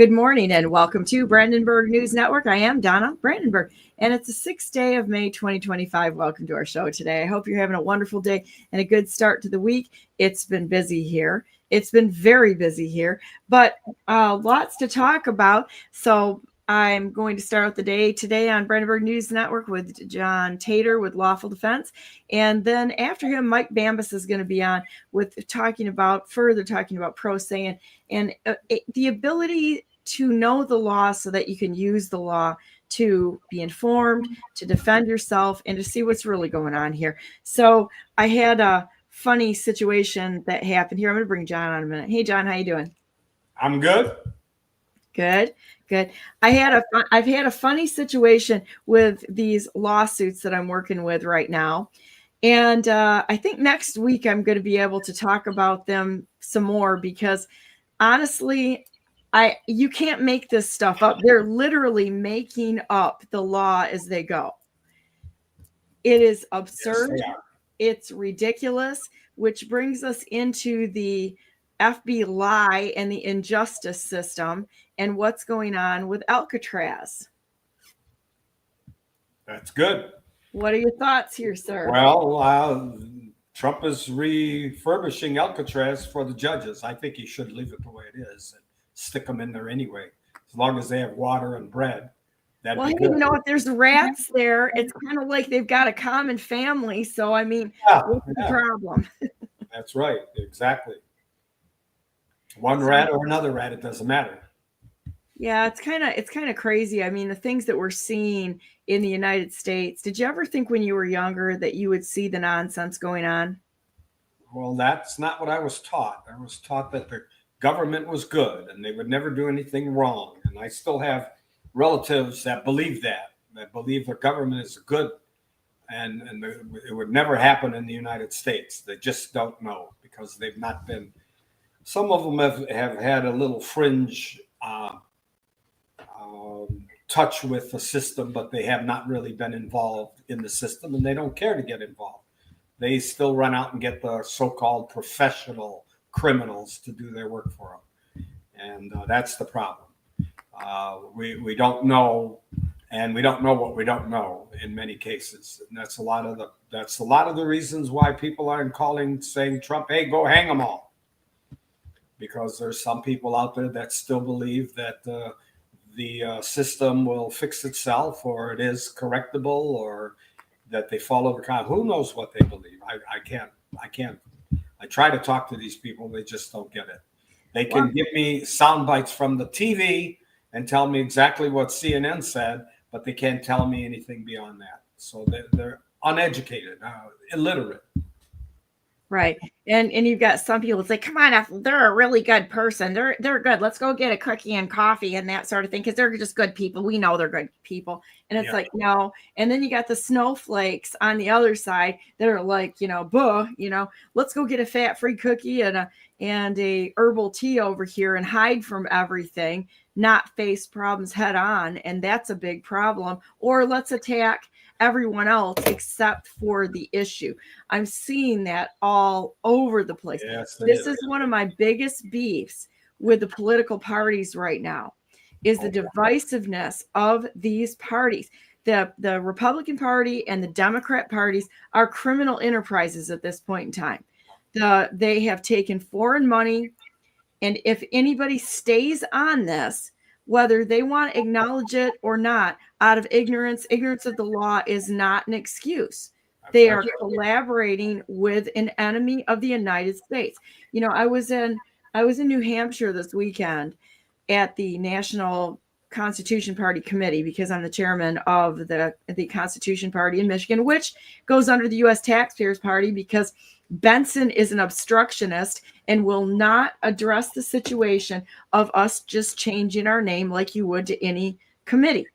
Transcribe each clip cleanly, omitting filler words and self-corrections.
Good morning and welcome to Brandenburg News Network. I am Donna Brandenburg, and it's the 6th day of May 2025. Welcome to our show today. I hope you're having a wonderful day and a good start to the week. It's been busy here. It's been very busy here, but lots to talk about. So I'm going to start out the day today on Brandenburg News Network with John Tater with Lawful Defense. And then after him, Mike Bambas is going to be on with talking about pro se and the ability to know the law so that you can use the law to be informed, to defend yourself, and to see what's really going on here. So I had a funny situation that happened here. I'm going to bring John on in a minute. Hey, John, how you doing? I'm good. Good. I've had a funny situation with these lawsuits that I'm working with right now. And I think next week I'm going to be able to talk about them some more because honestly, you can't make this stuff up. They're literally making up the law as they go. It is absurd. Yes, it's ridiculous, which brings us into the FB lie and the injustice system and what's going on with Alcatraz. That's good. What are your thoughts here, sir? Well, Trump is refurbishing Alcatraz for the judges. I think he should leave it the way it is and stick them in there anyway, as long as they have water and bread. Well, you know, if there's rats there, it's kind of like they've got a common family. So, I mean, what's the problem? That's right. Exactly. One rat or another rat, it doesn't matter. Yeah, it's kind of crazy. I mean, the things that we're seeing in the United States. Did you ever think when you were younger that you would see the nonsense going on? Well, that's not what I was taught. I was taught that the government was good and they would never do anything wrong. And I still have relatives that believe the government is good and it would never happen in the United States. They just don't know because they've not been. Some of them have had a little fringe touch with the system, but they have not really been involved in the system and they don't care to get involved. They still run out and get the so-called professional criminals to do their work for them. And that's the problem. We don't know, and we don't know what we don't know in many cases. And that's a lot of the reasons why people aren't saying Trump, hey, go hang them all. Because there's some people out there that still believe that the system will fix itself, or it is correctable, or that they follow the code. Who knows what they believe? I can't. I try to talk to these people. They just don't get it. They can give me sound bites from the TV and tell me exactly what CNN said, but they can't tell me anything beyond that. So they're uneducated, illiterate. Right. And you've got some people say, come on, they're a really good person. They're good. Let's go get a cookie and coffee and that sort of thing, because they're just good people. We know they're good people. And it's like, no. And then you got the snowflakes on the other side that are like, let's go get a fat-free cookie and a herbal tea over here and hide from everything, not face problems head on. And that's a big problem. Or let's attack everyone else except for the issue. I'm seeing that all over the place. Yes, this is one of my biggest beefs with the political parties right now, is the divisiveness of these parties. The Republican Party and the Democrat parties are criminal enterprises at this point in time. They have taken foreign money, and if anybody stays on this, whether they want to acknowledge it or not, out of ignorance of the law is not an excuse. They are collaborating with an enemy of the United States. You know, I was in New Hampshire this weekend at the National Constitution Party Committee, because I'm the chairman of the Constitution Party in Michigan, which goes under the U.S. Taxpayers Party, because Benson is an obstructionist and will not address the situation of us just changing our name like you would to any committee.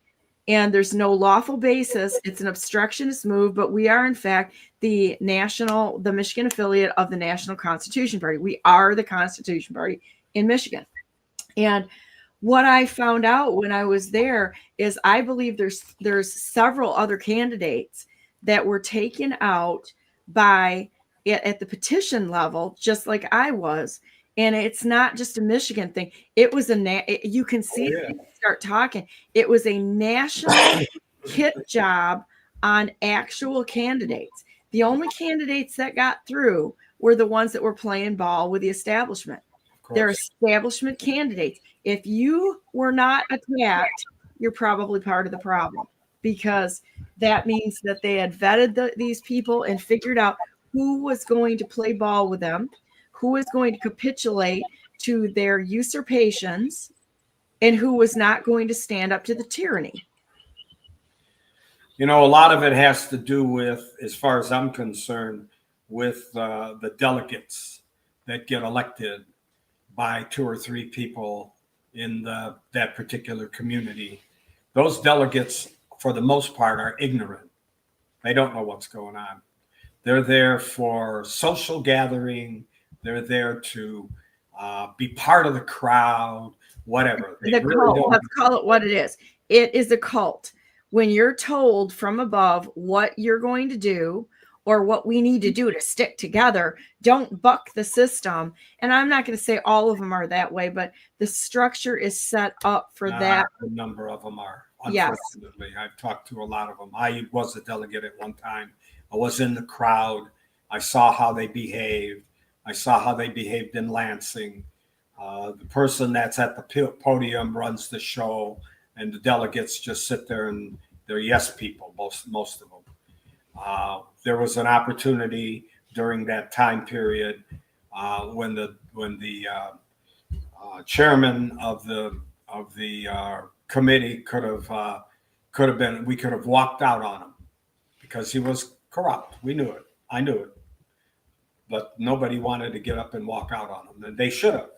And there's no lawful basis. It's an obstructionist move, but we are in fact the Michigan affiliate of the National Constitution Party. We are the Constitution Party in Michigan. And what I found out when I was there is I believe there's several other candidates that were taken out by at the petition level, just like I was, And it's not just a Michigan thing. It was you can see start talking. It was a national hit job on actual candidates. The only candidates that got through were the ones that were playing ball with the establishment. They're establishment candidates. If you were not attacked, you're probably part of the problem, because that means that they had vetted these people and figured out who was going to play ball with them, who was going to capitulate to their usurpations, and who was not going to stand up to the tyranny. You know, a lot of it has to do with, as far as I'm concerned, with the delegates that get elected by 2 or 3 people in that particular community. Those delegates, for the most part, are ignorant. They don't know what's going on. They're there for social gathering. They're there to be part of the crowd, whatever. The cult. Let's call it what it is. It is a cult. When you're told from above what you're going to do or what we need to do to stick together, don't buck the system. And I'm not going to say all of them are that way, but the structure is set up for that. A number of them are, unfortunately. Yes. I've talked to a lot of them. I was a delegate at one time. I was in the crowd. I saw how they behaved. I saw how they behaved in Lansing. The person that's at the podium runs the show, and the delegates just sit there and they're yes people, most of them. There was an opportunity during that time period when the chairman of the committee could have been. We could have walked out on him because he was corrupt. We knew it. I knew it, but nobody wanted to get up and walk out on him. And they should have.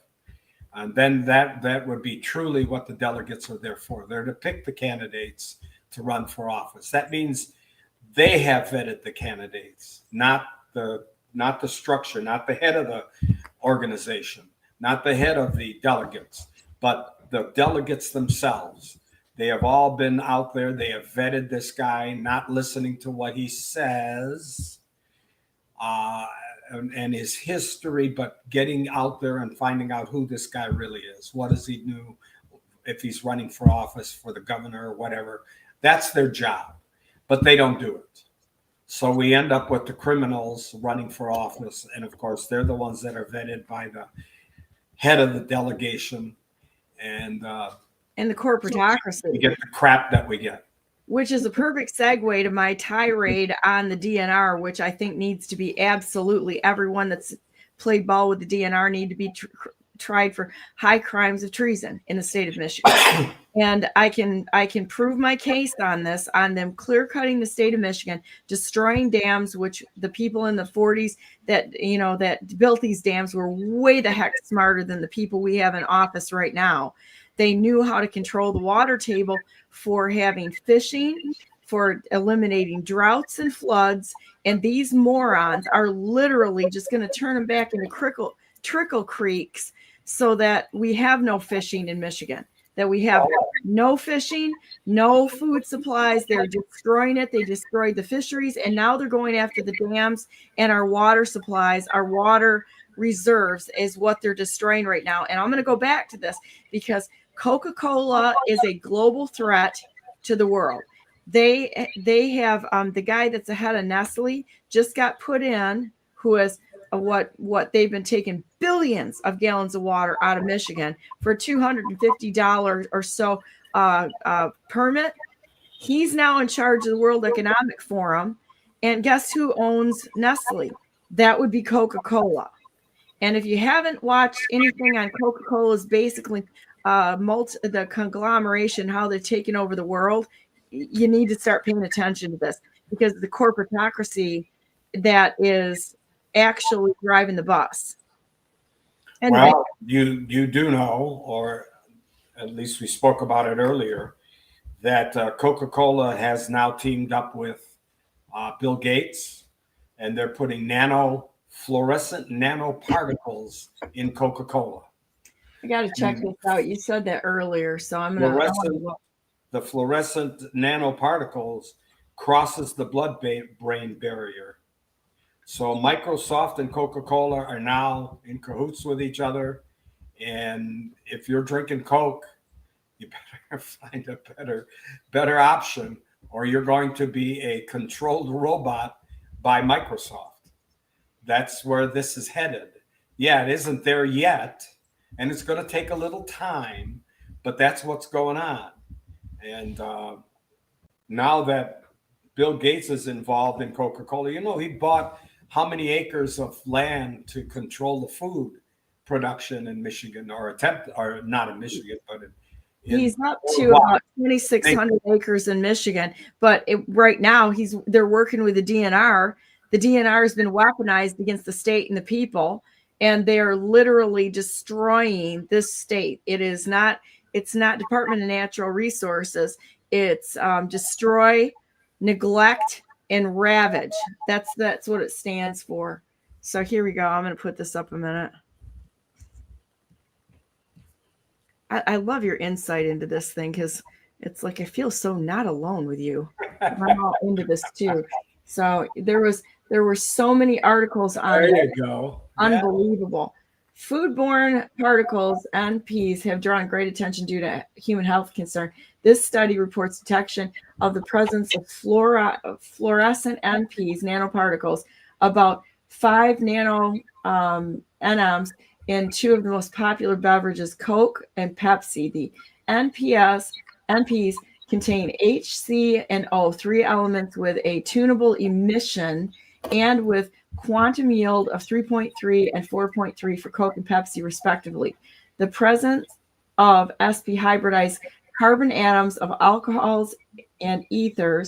And then that would be truly what the delegates are there for. They're to pick the candidates to run for office. That means they have vetted the candidates, not the structure, not the head of the organization, not the head of the delegates, but the delegates themselves. They have all been out there. They have vetted this guy, not listening to what he says and his history, but getting out there and finding out who this guy really is. What does he do if he's running for office, for the governor or whatever? That's their job, but they don't do it. So we end up with the criminals running for office. And of course, they're the ones that are vetted by the head of the delegation and the corporatocracy. We get the crap that we get. Which is a perfect segue to my tirade on the DNR, which I think needs to be absolutely everyone that's played ball with the DNR need to be tried for high crimes of treason in the state of Michigan. And I can prove my case on this, on them clear cutting the state of Michigan, destroying dams, which the people in the 40s that built these dams were way the heck smarter than the people we have in office right now. They knew how to control the water table for having fishing, for eliminating droughts and floods. And these morons are literally just going to turn them back into trickle creeks so that we have no fishing in Michigan, that we have no fishing, no food supplies. They're destroying it. They destroyed the fisheries. And now they're going after the dams and our water supplies, our water reserves is what they're destroying right now. And I'm going to go back to this because Coca-Cola is a global threat to the world. They have the guy that's the head of Nestle just got put in, who is what they've been taking billions of gallons of water out of Michigan for $250 or so permit. He's now in charge of the World Economic Forum, and guess who owns Nestle? That would be Coca-Cola. And if you haven't watched anything on Coca-Cola's basically the conglomeration, how they're taking over the world, you need to start paying attention to this, because the corporatocracy that is actually driving the bus. Anyway. Well, you do know, or at least we spoke about it earlier, that Coca-Cola has now teamed up with Bill Gates, and they're putting fluorescent nanoparticles in Coca-Cola. I got to check this out. You said that earlier, so I'm going to. The fluorescent nanoparticles crosses the blood-brain barrier. So Microsoft and Coca-Cola are now in cahoots with each other. And if you're drinking Coke, you better find a better option, or you're going to be a controlled robot by Microsoft. That's where this is headed. Yeah, it isn't there yet, and it's going to take a little time, but that's what's going on. And now that Bill Gates is involved in Coca-Cola, he bought how many acres of land to control the food production in Michigan, or not in Michigan, but he's up to about 2,600 acres in Michigan. But right now, they're working with the DNR. The DNR has been weaponized against the state and the people, and they are literally destroying this state. It's not Department of Natural Resources. It's destroy, neglect, and ravage. That's what it stands for. So here we go. I'm going to put this up a minute. I love your insight into this thing, because it's like I feel so not alone with you. I'm all into this too. So there were so many articles on it. There you go. Unbelievable. Yeah. Foodborne particles, NPs, have drawn great attention due to human health concern. This study reports detection of the presence of fluorescent NPs, nanoparticles, about 5 nanoms in 2 of the most popular beverages, Coke and Pepsi. The NPs contain H, C, and O, 3 elements with a tunable emission and with quantum yield of 3.3 and 4.3 for Coke and Pepsi, respectively. The presence of sp hybridized carbon atoms of alcohols and ether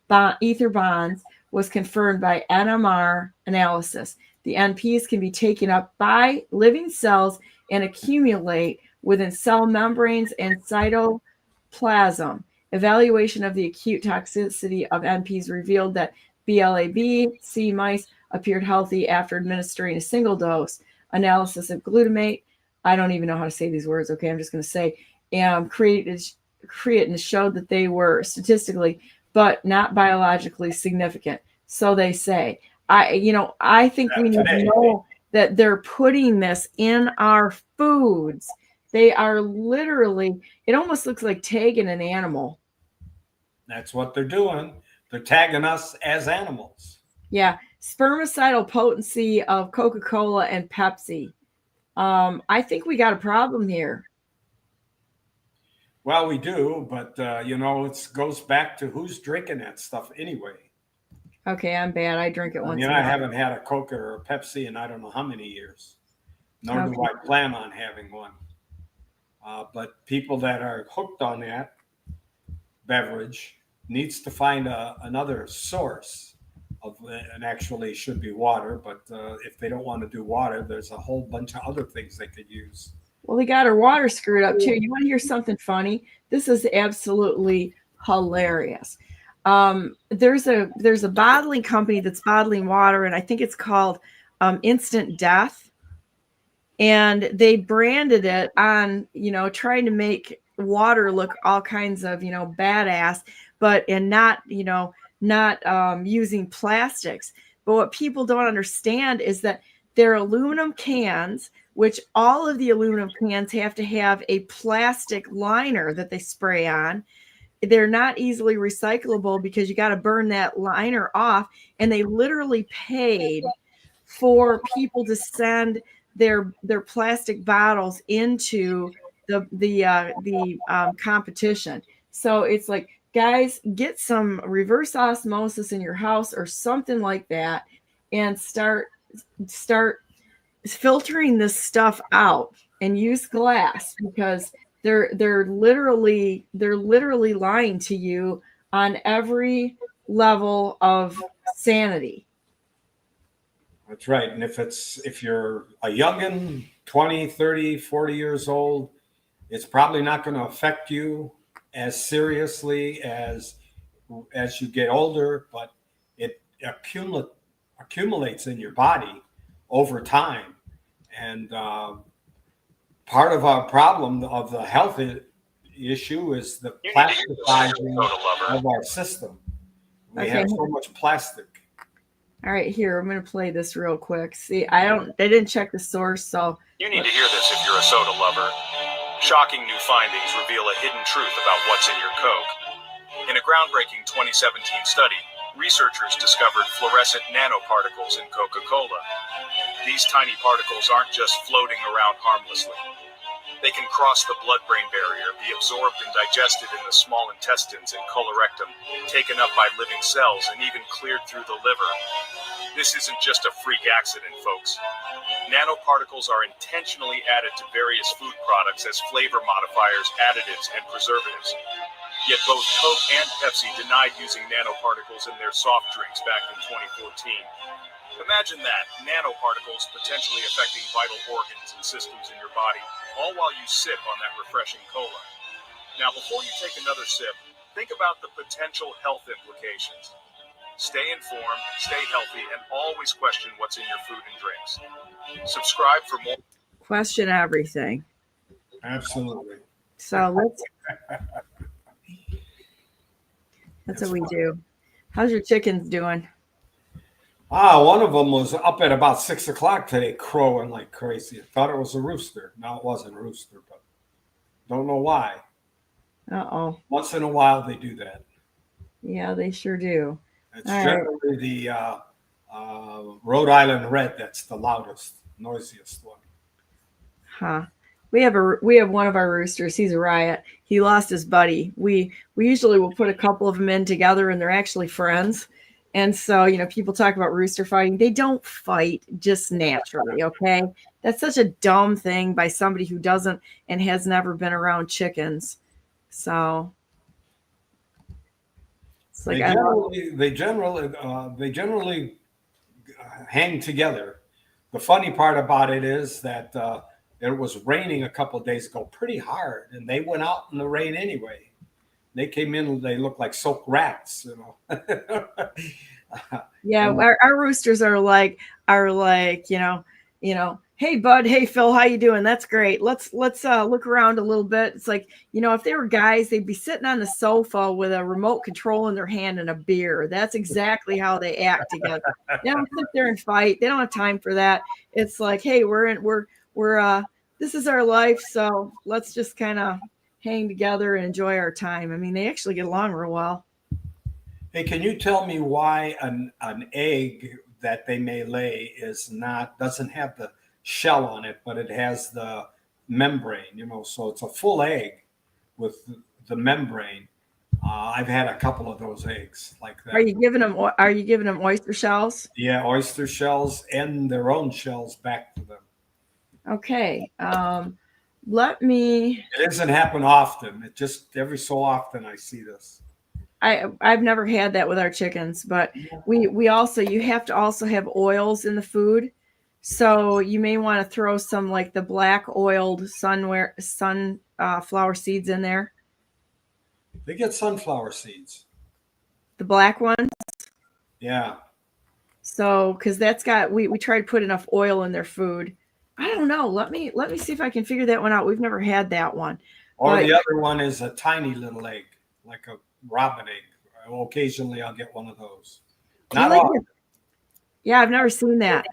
bonds was confirmed by NMR analysis. The NPs can be taken up by living cells and accumulate within cell membranes and cytoplasm. Evaluation of the acute toxicity of NPs revealed that BLAB-C mice appeared healthy after administering a single dose. Analysis of glutamate, I don't even know how to say these words, okay, I'm just going to say, creatine showed that they were statistically but not biologically significant. So they say. I think we need to know that they're putting this in our foods. They are literally, it almost looks like tagging an animal. That's what they're doing. They're tagging us as animals. Yeah. Spermicidal potency of Coca-Cola and Pepsi. I think we got a problem here. Well, we do, but it goes back to who's drinking that stuff anyway. Okay, I'm bad. I drink it once. I haven't had a Coke or a Pepsi in I don't know how many years. Nor do I plan on having one. But people that are hooked on that beverage needs to find another source of, and actually should be water. But if they don't want to do water, there's a whole bunch of other things they could use. Well, they got our water screwed up too. You want to hear something funny? This is absolutely hilarious. There's a bottling company that's bottling water, and I think it's called Instant Death. And they branded it on, trying to make water look all kinds of, badass, but not using plastics. But what people don't understand is that they're aluminum cans, which all of the aluminum cans have to have a plastic liner that they spray on. They're not easily recyclable because you got to burn that liner off. And they literally paid for people to send their plastic bottles into the competition. So it's like, guys, get some reverse osmosis in your house or something like that, and start filtering this stuff out and use glass, because they're literally lying to you on every level of sanity. That's right. And if you're a youngin, 20, 30, 40 years old, it's probably not going to affect you as seriously as you get older, but it accumulates in your body over time. And part of our problem of the health issue is the plasticizing of our system. We have so much plastic. All right, here, I'm going to play this real quick. See, they didn't check the source, so. You need to hear this if you're a soda lover. Shocking new findings reveal a hidden truth about what's in your Coke. In a groundbreaking 2017 study, researchers discovered fluorescent nanoparticles in Coca-Cola. These tiny particles aren't just floating around harmlessly. They can cross the blood-brain barrier, be absorbed and digested in the small intestines and colorectum, taken up by living cells, and even cleared through the liver. This isn't just a freak accident, folks. Nanoparticles are intentionally added to various food products as flavor modifiers, additives, and preservatives. Yet both Coke and Pepsi denied using nanoparticles in their soft drinks back in 2014. Imagine that, nanoparticles potentially affecting vital organs and systems in your body, all while you sip on that refreshing cola. Now, before you take another sip, think about the potential health implications. Stay informed, stay healthy, and always question what's in your food and drinks. Subscribe for more. Question everything. Absolutely. So that's what we do. How's your chickens doing? One of them was up at about 6 o'clock today, crowing like crazy. I thought it was a rooster. No, it wasn't a rooster, but don't know why. Uh-oh. Once in a while, they do that. Yeah, they sure do. It's generally the Rhode Island Red that's the loudest, noisiest one. Huh. We have one of our roosters. He's a riot. He lost his buddy. We usually will put a couple of them in together, and they're actually friends. And so, people talk about rooster fighting. They don't fight just naturally, okay? That's such a dumb thing by somebody who doesn't and has never been around chickens. So it's like they generally hang together. The funny part about it is that it was raining a couple of days ago pretty hard, and they went out in the rain anyway. They came in, they looked like soaked rats, Yeah, our roosters are like, hey bud, hey Phil, how you doing? That's great. Let's look around a little bit. It's like, if they were guys, they'd be sitting on the sofa with a remote control in their hand and a beer. That's exactly how they act together. They don't sit there and fight. They don't have time for that. It's like, hey, we're this is our life, so let's just kind of hang together and enjoy our time. I mean, they actually get along real well. Hey, can you tell me why an egg that they may lay doesn't have the shell on it, but it has the membrane, so it's a full egg with the membrane. I've had a couple of those eggs like that. Are you giving them oyster shells? Yeah, oyster shells and their own shells back to them. Okay. It doesn't happen often. It just every so often I see this. I've never had that with our chickens, but we also, you have to also have oils in the food. So you may want to throw some like the black oiled sunflower seeds in there. They get sunflower seeds. The black ones? Yeah. So, because that's got, we try to put enough oil in their food. I don't know. Let me see if I can figure that one out. We've never had that one. Or the other one is a tiny little egg, like a robin egg. Occasionally I'll get one of those. Not often. Yeah, I've never seen that.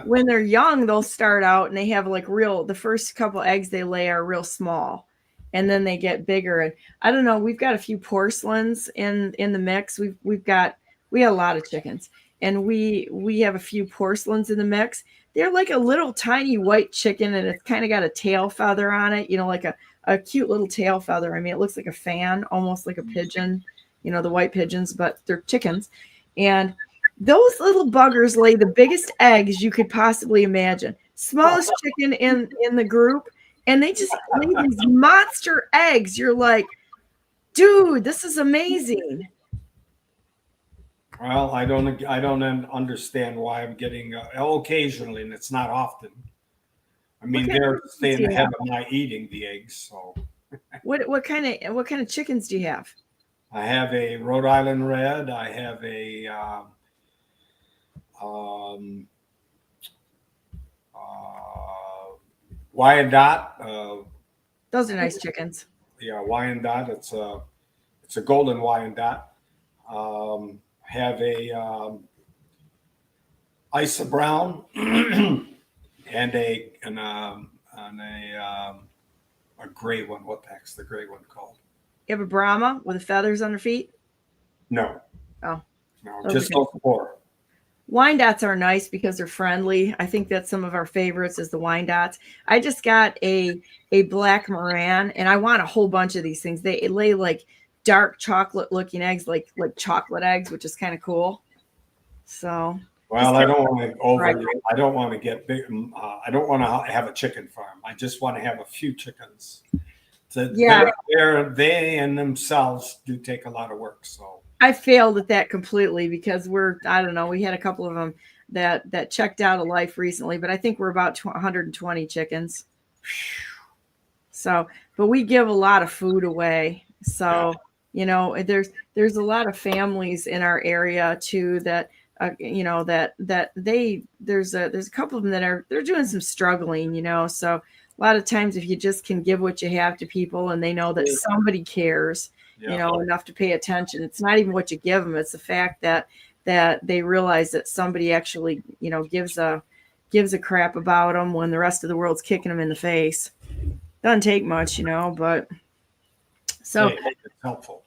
When they're young, they'll start out and they have like the first couple eggs they lay are real small, and then they get bigger. And I don't know, we've got a few porcelains in the mix. We got a lot of chickens, and we have a few porcelains in the mix. They're like a little tiny white chicken, and it's kind of got a tail feather on it, like a cute little tail feather. I mean, it looks like a fan, almost like a pigeon, the white pigeons, but they're chickens. And those little buggers lay the biggest eggs you could possibly imagine. Smallest chicken in the group, and they just lay these monster eggs. You're like, dude, this is amazing. Well, I don't understand why I'm getting occasionally, and it's not often. I mean, they're staying ahead of my eating the eggs. So, what kind of chickens do you have? I have a Rhode Island Red. I have a Wyandotte. Those are nice chickens. Yeah, Wyandotte. It's a golden Wyandotte. have a Isa Brown and a gray one. What the heck's the gray one called? You have a Brahma with the feathers on her feet? No. Oh. No, just those four. Wyandottes are nice because they're friendly. I think that's some of our favorites is the Wyandottes. I just got a black Moran, and I want a whole bunch of these things. They lay like dark chocolate looking eggs, like chocolate eggs, which is kind of cool. So well, I don't want to get big. I don't want to have a chicken farm. I just want to have a few chickens. Yeah, they and themselves do take a lot of work. So I failed at that completely because I don't know, we had a couple of them that checked out of life recently, but I think we're about 120 chickens. So, but we give a lot of food away. So, you know, there's a lot of families in our area too that, you know, there's a couple of them they're doing some struggling, you know, so a lot of times if you just can give what you have to people and they know that somebody cares, you know, enough to pay attention. It's not even what you give them. It's the fact that they realize that somebody actually, you know, gives a crap about them when the rest of the world's kicking them in the face. Doesn't take much, you know, but so it's helpful.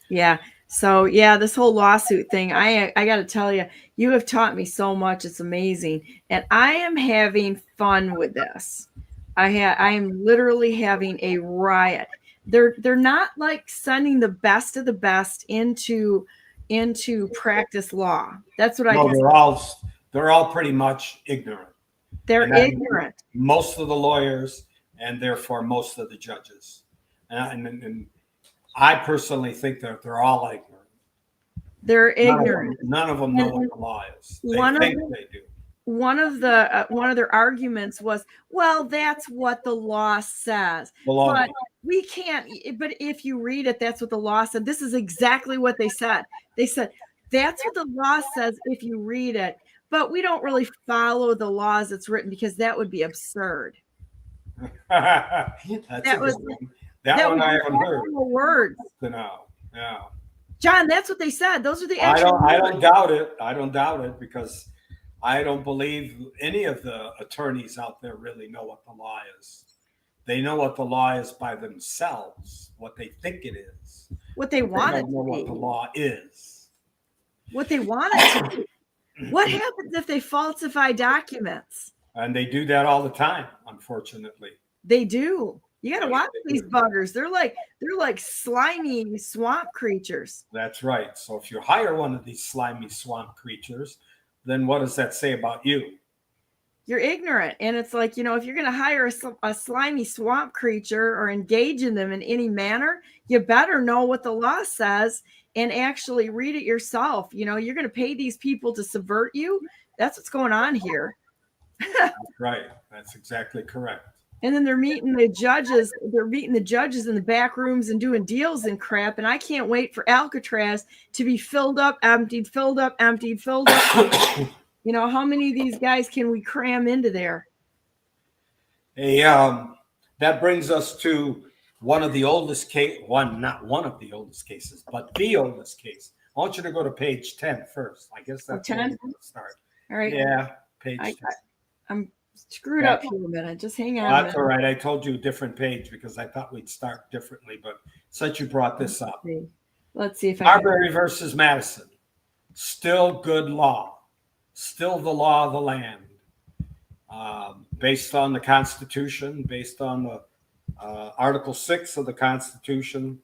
Yeah. So yeah, this whole lawsuit thing, I got to tell you, you have taught me so much. It's amazing. And I am having fun with this. I am literally having a riot. They're not like sending the best of the best into practice law. That's what I can say. They're all pretty much ignorant. They're ignorant. Most of the lawyers and therefore most of the judges. And I personally think that they're all ignorant. They're ignorant. None of them know what the law is. They think they do. One of their arguments was, well, that's what the law says. But we can't. But if you read it, that's what the law said. This is exactly what they said. They said that's what the law says if you read it. But we don't really follow the law as it's written because that would be absurd. That one I haven't heard. Words. No. Yeah. John, that's what they said. Those are the actual words. I don't doubt it. I don't doubt it because I don't believe any of the attorneys out there really know what the law is. They know what the law is by themselves, what they think it is. What they want it to be. What the law is. What they want it to be. What happens if they falsify documents? And they do that all the time, unfortunately. They do. You got to watch these buggers. They're like slimy swamp creatures. That's right. So if you hire one of these slimy swamp creatures, then what does that say about you? You're ignorant. And it's like, you know, if you're going to hire a slimy swamp creature or engage in them in any manner, you better know what the law says and actually read it yourself. You know, you're going to pay these people to subvert you. That's what's going on here. That's right. That's exactly correct. And then they're meeting the judges. They're meeting the judges in the back rooms and doing deals and crap. And I can't wait for Alcatraz to be filled up, emptied, filled up, emptied, filled up. You know, how many of these guys can we cram into there? Hey, that brings us to one of the oldest case. Not one of the oldest cases, but the oldest case. I want you to go to page 10 first. I guess that's 10 to start. All right. Yeah, page 10. I'm screwed up here a minute. Just hang on. That's all right. I told you a different page because I thought we'd start differently, but since you brought this up. Let's see if Marbury versus Madison. Still good law. Still the law of the land. Based on the Constitution, based on the Article 6 of the Constitution.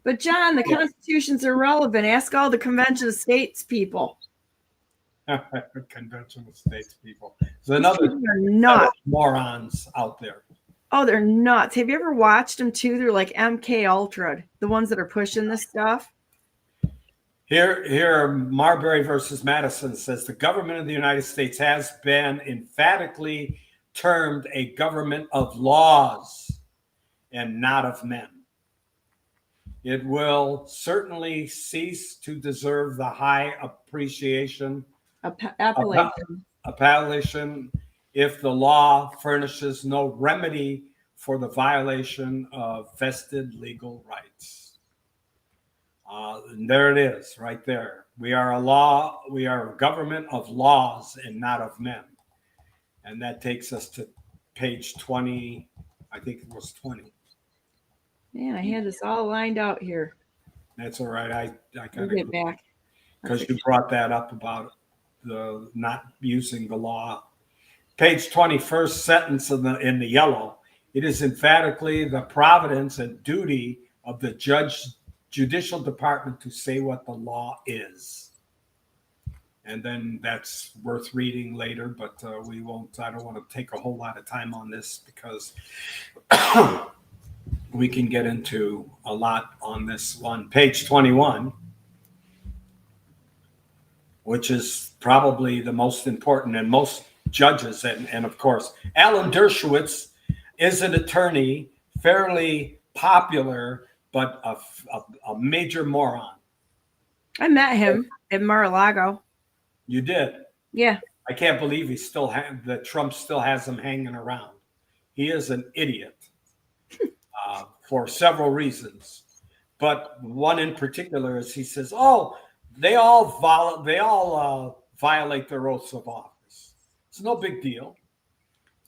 But John, the Constitution's irrelevant. Ask all the Convention of States people. Convention of States people. There's another morons out there. Oh, they're nuts. Have you ever watched them too? They're like MK Ultra, the ones that are pushing this stuff. Here, Marbury versus Madison says the government of the United States has been emphatically termed a government of laws and not of men. It will certainly cease to deserve the high appellation if the law furnishes no remedy for the violation of vested legal rights. And there it is, right there. We are a government of laws and not of men. And that takes us to page 20. I think it was 20. Man, I had this all lined out here. That's all right. I kind Get of, back. because you brought that up about the not using the law. Page 20, first sentence in the yellow. It is emphatically the providence and duty of the judicial department to say what the law is. And then that's worth reading later, but we won't. I don't want to take a whole lot of time on this because we can get into a lot on this one. Page 21, which is probably the most important, and most judges, and of course, Alan Dershowitz is an attorney, fairly popular, but a major moron. I met him at Mar-a-Lago. You did? Yeah. I can't believe that Trump still has him hanging around. He is an idiot for several reasons. But one in particular is he says, oh, they all violate their oaths of office. It's no big deal.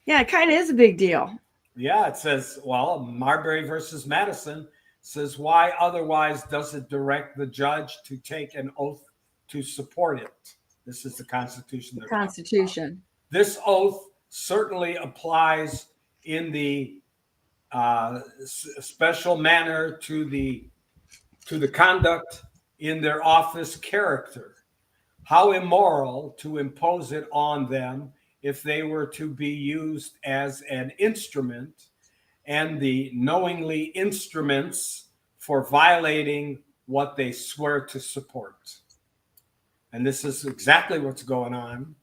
Yeah, it kind of is a big deal. Yeah, it says, well, Marbury versus Madison says, why otherwise does it direct the judge to take an oath to support it? This is the Constitution. The Constitution. This oath certainly applies in the special manner to the conduct in their office character. How immoral to impose it on them if they were to be used as an instrument, and the knowingly instruments for violating what they swear to support. And this is exactly what's going on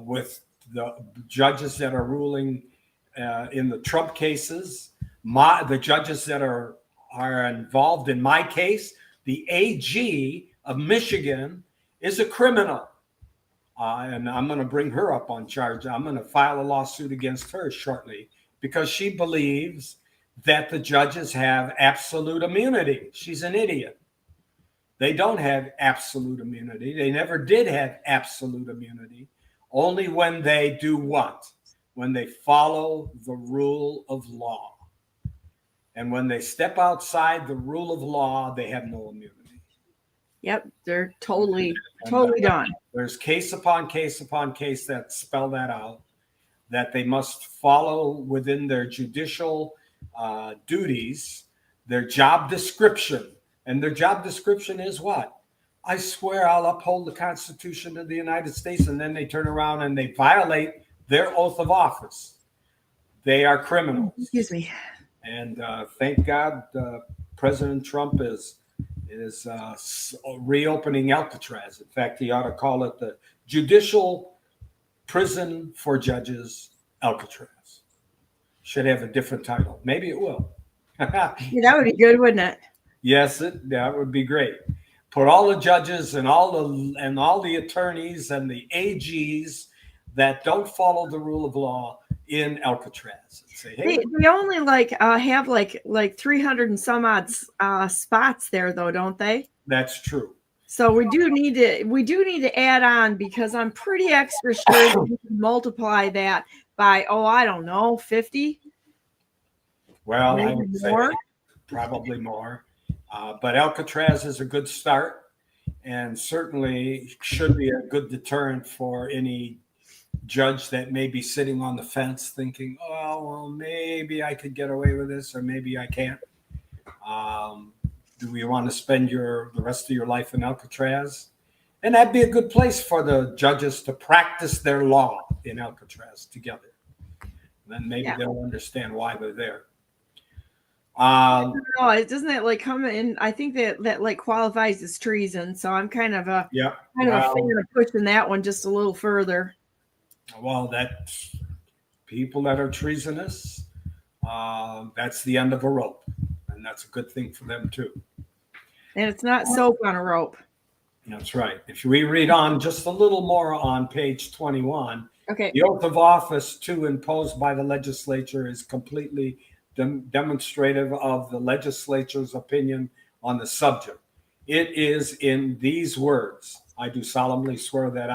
with the judges that are ruling in the Trump cases, the judges that are involved in my case. The AG of Michigan is a criminal. And I'm going to bring her up on charge. I'm going to file a lawsuit against her shortly because she believes that the judges have absolute immunity. She's an idiot. They don't have absolute immunity. They never did have absolute immunity. Only when they do what? When they follow the rule of law. And when they step outside the rule of law, they have no immunity. Yep, they're totally done. There's case upon case upon case that spell that out, that they must follow within their judicial duties, their job description. And their job description is what? I swear I'll uphold the Constitution of the United States. And then they turn around and they violate their oath of office. They are criminals. Excuse me. And thank God President Trump is reopening Alcatraz. In fact, he ought to call it the Judicial Prison for Judges, Alcatraz. Should have a different title. Maybe it will. Yeah, that would be good, wouldn't it? Yes, that would be great. Put all the judges and all the attorneys and the AGs that don't follow the rule of law in Alcatraz. And say, hey, they only have like 300 and some odd spots there, though, don't they? That's true. So we do need to add on, because I'm pretty extra sure we can multiply that by, I don't know, 50. Well, maybe I would more. say probably more. But Alcatraz is a good start, and certainly should be a good deterrent for any judge that may be sitting on the fence thinking, well, maybe I could get away with this, or maybe I can't. Do you want to spend the rest of your life in Alcatraz? And that'd be a good place for the judges to practice their law in Alcatraz together. Then maybe they'll understand why they're there. No, doesn't it like come in? I think that like qualifies as treason. So I'm kind of a fan of pushing that one just a little further. Well, that's people that are treasonous. That's the end of a rope, and that's a good thing for them too. And it's not soap on a rope. That's right. If we read on just a little more on page 21, okay. The oath of office imposed by the legislature is completely demonstrative of the legislature's opinion on the subject. It is in these words: I do solemnly swear that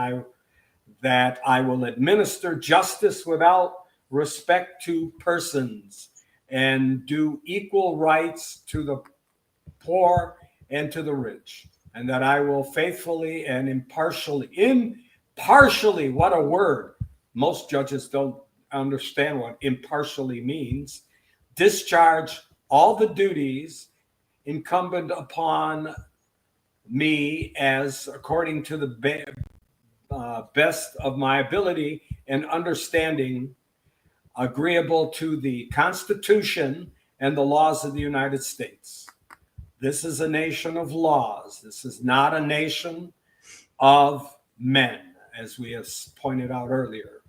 I will administer justice without respect to persons and do equal rights to the poor and to the rich, and that I will faithfully and impartially, what a word. Most judges don't understand what impartially means. Discharge all the duties incumbent upon me as according to the best of my ability and understanding, agreeable to the Constitution and the laws of the United States. This is a nation of laws. This is not a nation of men, as we have pointed out earlier.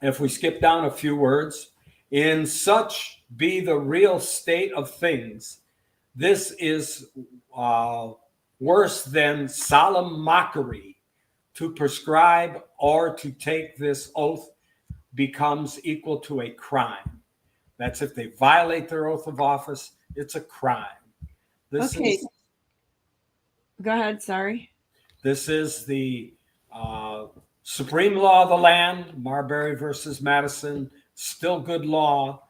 If we skip down a few words, in such be the real state of things, this is worse than solemn mockery. To prescribe or to take this oath becomes equal to a crime. That's if they violate their oath of office, it's a crime. Okay. Go ahead. Sorry. This is the supreme law of the land, Marbury versus Madison, still good law,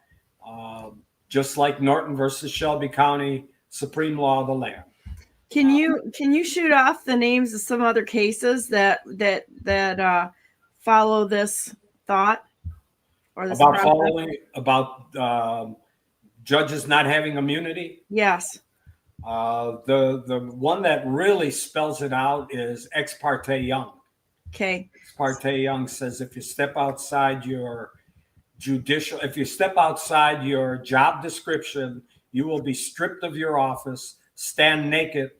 just like Norton versus Shelby County, supreme law of the land. Can you shoot off the names of some other cases that follow this thought or this about judges not having immunity? Yes. The one that really spells it out is Ex parte Young. Okay. Ex parte Young says if you step outside your if you step outside your job description, you will be stripped of your office, stand naked,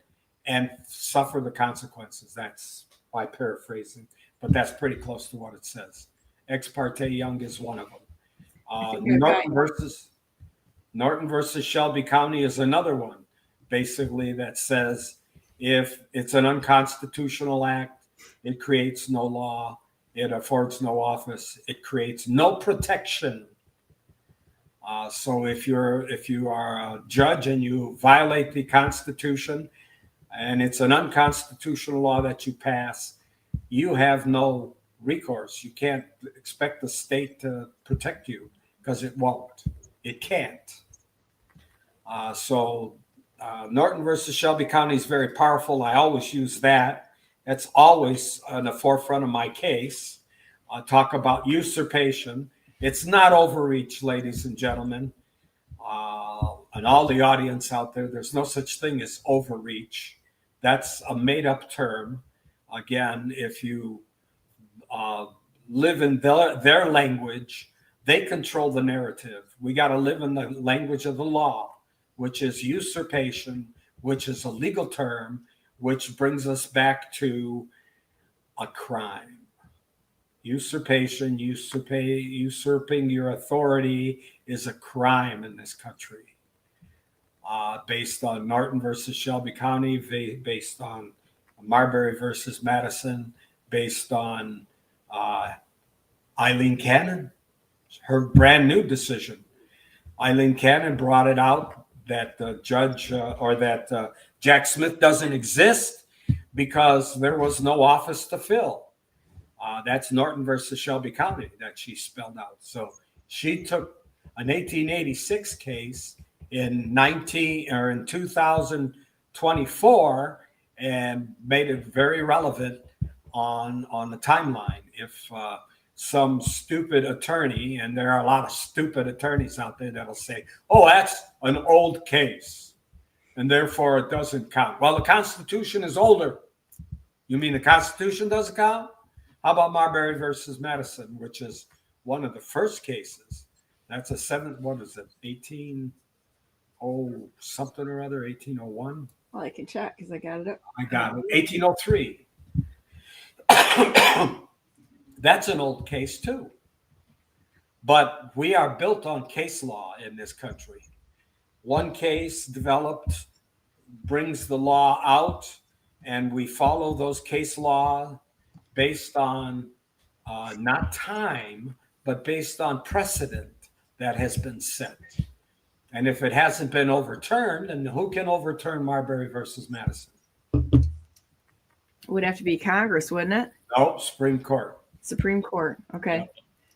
and suffer the consequences. That's by paraphrasing, but that's pretty close to what it says. Ex parte Young is one of them. Norton versus Shelby County is another one, basically, that says if it's an unconstitutional act, it creates no law, it affords no office, it creates no protection. So if you are a judge and you violate the Constitution, and it's an unconstitutional law that you pass, you have no recourse. You can't expect the state to protect you because it won't. It can't. Norton versus Shelby County is very powerful. I always use that. That's always on the forefront of my case. Talk about usurpation. It's not overreach, ladies and gentlemen. And all the audience out there, there's no such thing as overreach. That's a made-up term. Again, if you live in their language, they control the narrative. We got to live in the language of the law, which is usurpation, which is a legal term, which brings us back to a crime. Usurpation, usurping your authority is a crime in this country. Based on Norton versus Shelby County, based on Marbury versus Madison, based on Eileen Cannon, her brand new decision. Eileen Cannon brought it out that the judge that Jack Smith doesn't exist because there was no office to fill. That's Norton versus Shelby County that she spelled out. So she took an 1886 case in 2024 and made it very relevant on the timeline. If some stupid attorney, and there are a lot of stupid attorneys out there that'll say, oh, that's an old case, and therefore it doesn't count. Well, the Constitution is older. You mean the Constitution doesn't count? How about Marbury versus Madison, which is one of the first cases? That's a 18 something or other, 1801. Well, I can check because I got it up. I got it. 1803. That's an old case too. But we are built on case law in this country. One case developed, brings the law out, and we follow those case law based on not time, but based on precedent that has been set. And if it hasn't been overturned, then who can overturn Marbury versus Madison? It would have to be Congress, wouldn't it? No, Supreme Court. Supreme Court. Okay. Yep.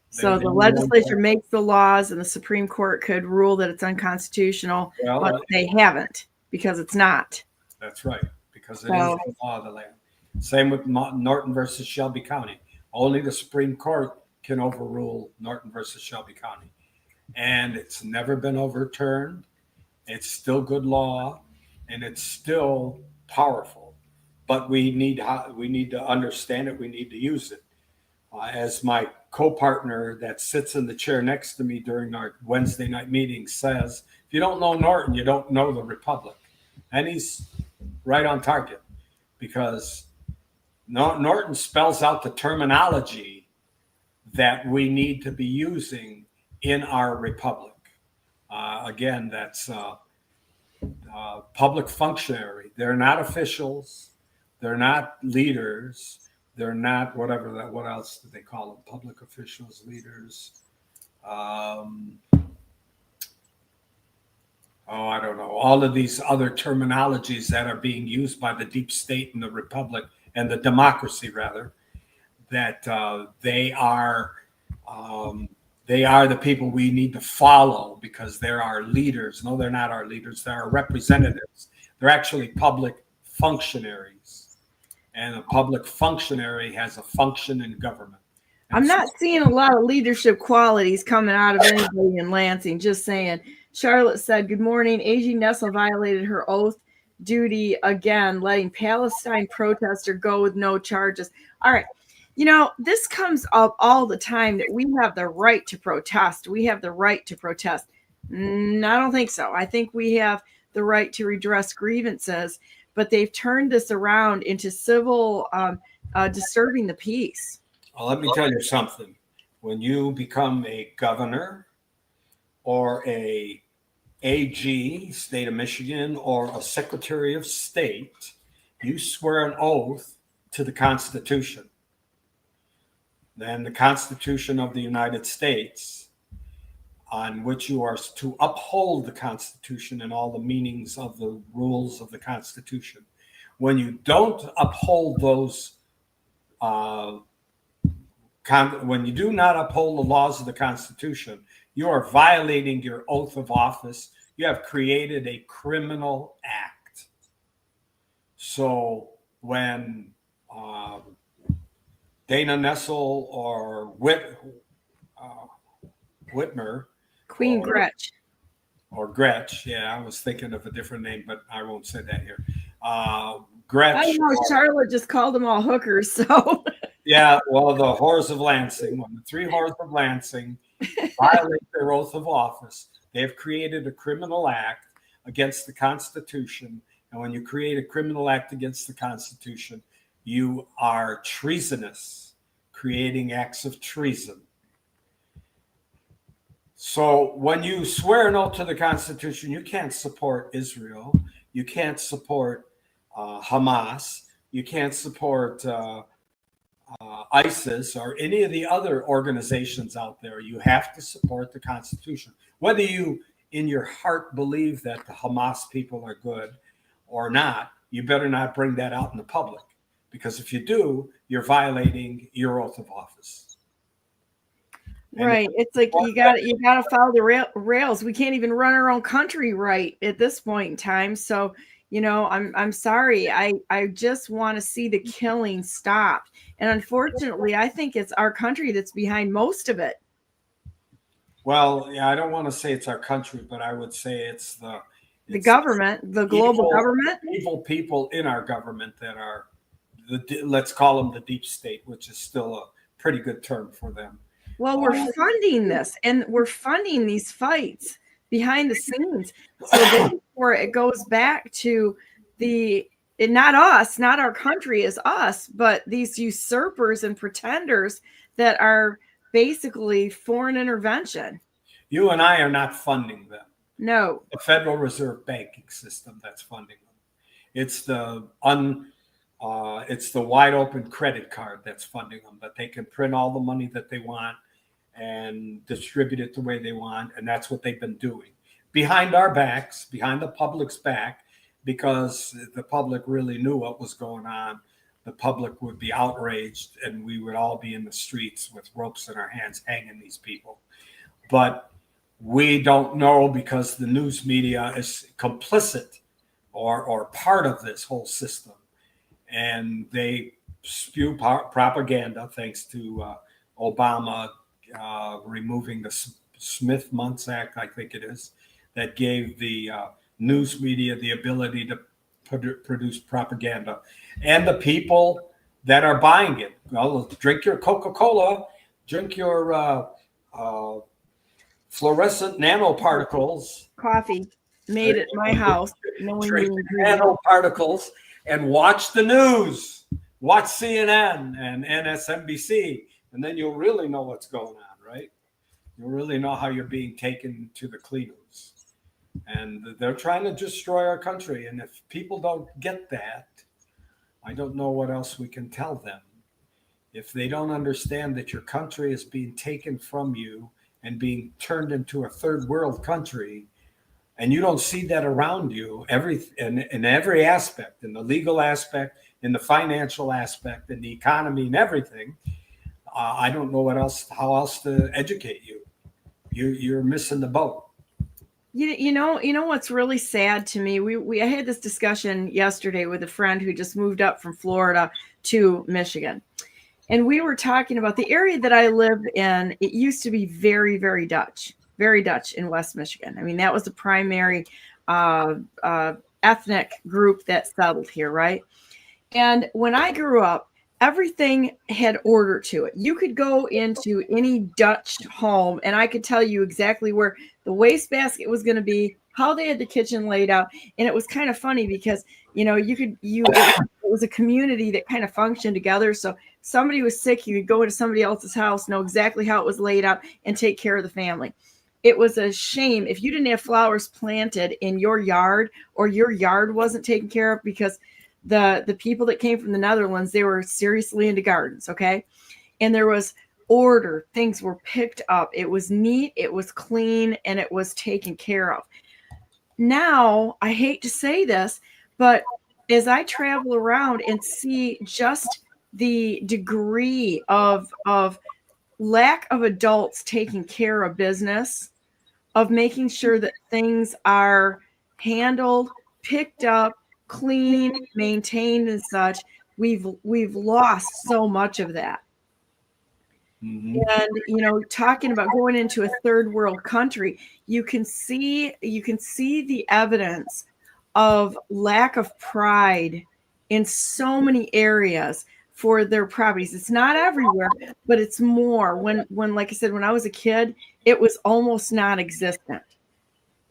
So the legislature makes the laws and the Supreme Court could rule that it's unconstitutional, but they haven't because it's not. That's right, because it is the law of the land. Same with Norton versus Shelby County. Only the Supreme Court can overrule Norton versus Shelby County. And it's never been overturned. It's still good law, and it's still powerful. But we need to understand it. We need to use it. As my co-partner that sits in the chair next to me during our Wednesday night meeting says, if you don't know Norton, you don't know the Republic. And he's right on target, because Norton spells out the terminology that we need to be using in our Republic. Again, that's public functionary. They're not officials. They're not leaders. They're not whatever that. What else do they call them? Public officials, leaders. I don't know. All of these other terminologies that are being used by the deep state and the Republic and the democracy, rather, that they are the people we need to follow because they're our leaders. No, they're not our leaders. They're our representatives. They're actually public functionaries. And a public functionary has a function in government. And I'm not seeing a lot of leadership qualities coming out of anybody in Lansing. Just saying. Charlotte said, good morning. A.G. Nessel violated her oath duty again, letting Palestine protester go with no charges. All right. You know, this comes up all the time that we have the right to protest. We have the right to protest. I don't think so. I think we have the right to redress grievances, but they've turned this around into civil disturbing the peace. Well, let me tell you something. When you become a governor or a AG, state of Michigan, or a secretary of state, you swear an oath to the Constitution. Then the Constitution of the United States, on which you are to uphold the Constitution and all the meanings of the rules of the Constitution. When you don't uphold those, when you do not uphold the laws of the Constitution, you are violating your oath of office. You have created a criminal act. So when Dana Nessel or Whitmer, Queen Gretch. Or Gretch, yeah, I was thinking of a different name, but I won't say that here. Gretch. I know Charlotte just called them all hookers, so. Yeah, well, the whores of Lansing, when the three whores of Lansing violate their oath of office, they have created a criminal act against the Constitution. And when you create a criminal act against the Constitution, you are treasonous, creating acts of treason. So when you swear an oath to the Constitution, you can't support Israel. You can't support Hamas. You can't support ISIS or any of the other organizations out there. You have to support the Constitution. Whether you in your heart believe that the Hamas people are good or not, you better not bring that out in the public, because if you do, you're violating your oath of office. Right. It's like you got to follow the rails. We can't even run our own country right at this point in time. So, you know, I'm sorry. I just want to see the killing stopped. And unfortunately, I think it's our country that's behind most of it. Well, yeah, I don't want to say it's our country, but I would say it's the government, the global government. Evil people in our government that are, let's call them the deep state, which is still a pretty good term for them. Well, we're funding this, and we're funding these fights behind the scenes. So therefore, it goes back to not us, not our country as us, but these usurpers and pretenders that are basically foreign intervention. You and I are not funding them. No. The Federal Reserve banking system that's funding them. It's the wide open credit card that's funding them, but they can print all the money that they want and distribute it the way they want, and that's what they've been doing. behind our backs, behind the public's back, because the public really knew what was going on. The public would be outraged, and we would all be in the streets with ropes in our hands hanging these people. But we don't know, because the news media is complicit or part of this whole system. And they spew propaganda, thanks to Obama removing the Smith Months Act, I think it is, that gave the news media the ability to produce propaganda. And the people that are buying it, well, drink your Coca-Cola, drink your fluorescent nanoparticles. Coffee made at my house. Drink nanoparticles and watch the news. Watch CNN and MSNBC, and then you'll really know what's going on, right? You'll really know how you're being taken to the cleaners. And they're trying to destroy our country. And if people don't get that, I don't know what else we can tell them. If they don't understand that your country is being taken from you and being turned into a third world country, and you don't see that around you in every aspect, in the legal aspect, in the financial aspect, in the economy and everything, I don't know how else to educate you. You're missing the boat. You know what's really sad to me? I had this discussion yesterday with a friend who just moved up from Florida to Michigan. And we were talking about the area that I live in. It used to be very, very Dutch in West Michigan. I mean, that was the primary ethnic group that settled here, right? And when I grew up, everything had order to it. You could go into any Dutch home and I could tell you exactly where the wastebasket was going to be, how they had the kitchen laid out. And it was kind of funny because, it was a community that kind of functioned together. So somebody was sick, you could go into somebody else's house, know exactly how it was laid out, and take care of the family. It was a shame if you didn't have flowers planted in your yard, or your yard wasn't taken care of, because the people that came from the Netherlands, they were seriously into gardens, okay? And there was order. Things were picked up. It was neat, it was clean, and it was taken care of. Now, I hate to say this, but as I travel around and see just the degree of lack of adults taking care of business, of making sure that things are handled, picked up, clean, maintained, and such, we've lost so much of that. Mm-hmm. And talking about going into a third world country, you can see the evidence of lack of pride in so many areas for their properties. It's not everywhere, but it's more. When like I said, when I was a kid, it was almost non-existent.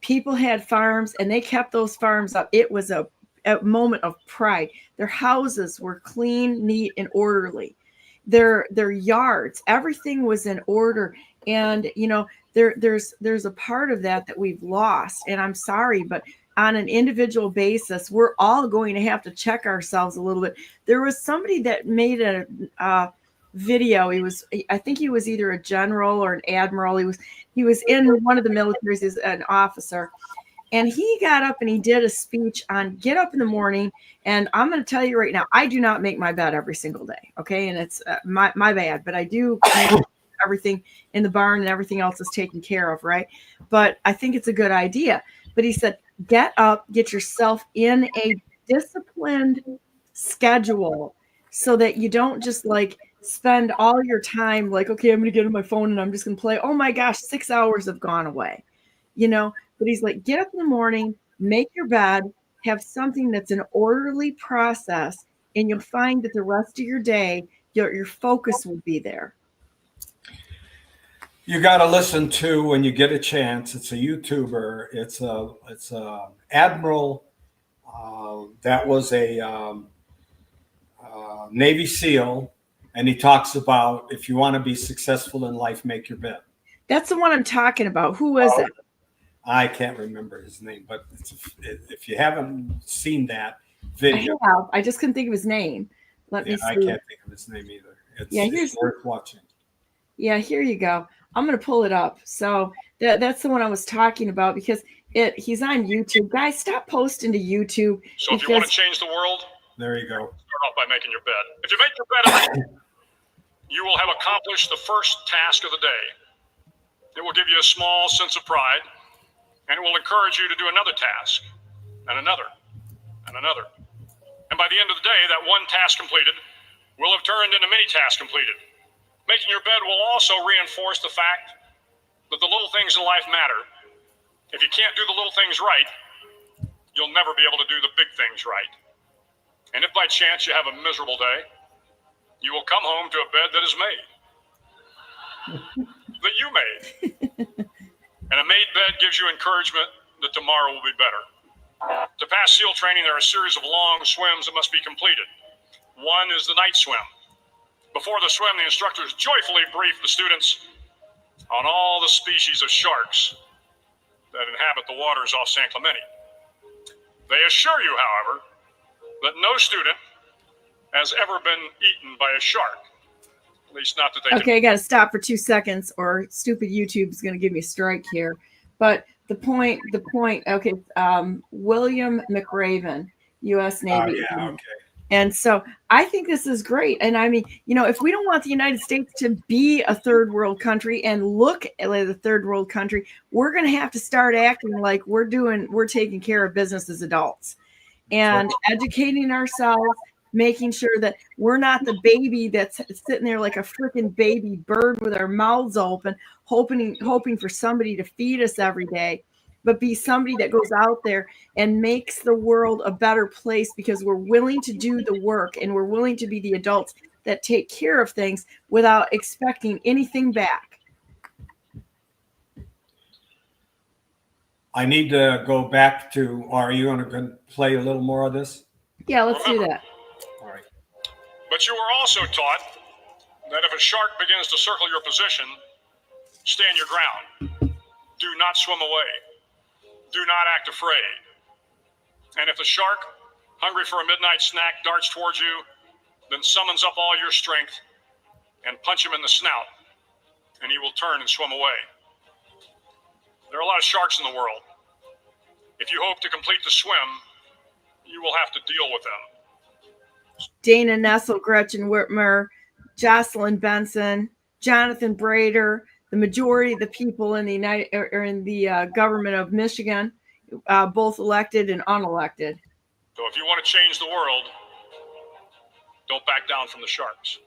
People had farms and they kept those farms up. It was a moment of pride. Their houses were clean, neat, and orderly. Their yards, everything was in order. And there's a part of that we've lost. And I'm sorry, but on an individual basis, we're all going to have to check ourselves a little bit. There was somebody that made a video. I think he was either a general or an admiral. He was in one of the militaries as an officer. And he got up and he did a speech on get up in the morning. And I'm going to tell you right now, I do not make my bed every single day. Okay. And it's my bad, but I do make everything in the barn and everything else is taken care of. Right. But I think it's a good idea. But he said, get up, get yourself in a disciplined schedule so that you don't just spend all your time okay, I'm going to get on my phone and I'm just going to play. Oh my gosh, 6 hours have gone away, But he's like, get up in the morning, make your bed, have something that's an orderly process, and you'll find that the rest of your day, your focus will be there. You got to listen to, when you get a chance, it's a YouTuber. It's a admiral that was a Navy SEAL, and he talks about if you want to be successful in life, make your bed. That's the one I'm talking about. Who is it? I can't remember his name, but if you haven't seen that video, I just couldn't think of his name. Let me see. I can't think of his name either. It's worth watching. Yeah, here you go. I'm going to pull it up. So that's the one I was talking about, because He's on YouTube. Guys, stop posting to YouTube. So if you want to change the world, there you go. Start off by making your bed. If you make your bed every day, you will have accomplished the first task of the day. It will give you a small sense of pride, and it will encourage you to do another task, and another, and another. And by the end of the day, that one task completed will have turned into many tasks completed. Making your bed will also reinforce the fact that the little things in life matter. If you can't do the little things right, you'll never be able to do the big things right. And if by chance you have a miserable day, you will come home to a bed that is made. That you made. And a made bed gives you encouragement that tomorrow will be better. To pass SEAL training, there are a series of long swims that must be completed. One is the night swim. Before the swim, the instructors joyfully brief the students on all the species of sharks that inhabit the waters off San Clemente. They assure you, however, that no student has ever been eaten by a shark. At least not that they Okay, I got to stop for 2 seconds or stupid YouTube is going to give me a strike here. But the point, okay, William McRaven, U.S. Navy. Yeah, okay. And so I think this is great. And I mean, if we don't want the United States to be a third world country and look like a third world country, we're going to have to start acting like we're taking care of business as adults and educating ourselves, making sure that we're not the baby that's sitting there like a freaking baby bird with our mouths open, hoping for somebody to feed us every day. But be somebody that goes out there and makes the world a better place because we're willing to do the work and we're willing to be the adults that take care of things without expecting anything back. I need to go back to, are you going to play a little more of this? Yeah, let's do that. All right. But you were also taught that if a shark begins to circle your position, stand your ground. Do not swim away. Do not act afraid. And if the shark, hungry for a midnight snack, darts towards you, then summons up all your strength and punch him in the snout, and he will turn and swim away. There are a lot of sharks in the world. If you hope to complete the swim, you will have to deal with them. Dana Nessel, Gretchen Whitmer, Jocelyn Benson, Jonathan Brader, the majority of the people in the government of Michigan, both elected and unelected. So if you want to change the world, don't back down from the sharks.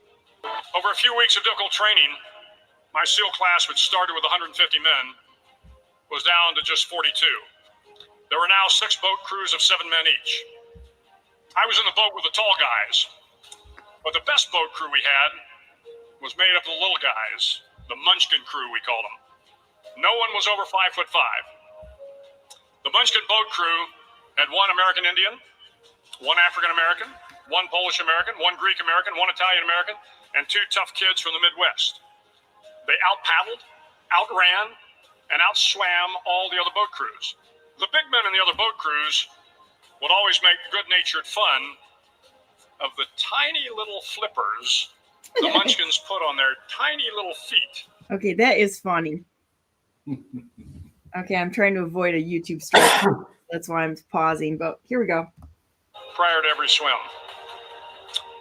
Over a few weeks of difficult training, my SEAL class, which started with 150 men, was down to just 42. There were now 6 boat crews of 7 men each. I was in the boat with the tall guys, but the best boat crew we had was made up of the little guys. The Munchkin crew, we called them. No one was over 5'5". The Munchkin boat crew had 1 American Indian, 1 African American, 1 Polish American, 1 Greek American, 1 Italian American, and 2 tough kids from the Midwest. They out-paddled, outran, and outswam all the other boat crews. The big men in the other boat crews would always make good-natured fun of the tiny little flippers the Munchkins put on their tiny little feet. Okay, that is funny. Okay, I'm trying to avoid a YouTube strike. That's why I'm pausing, but here we go. Prior to every swim.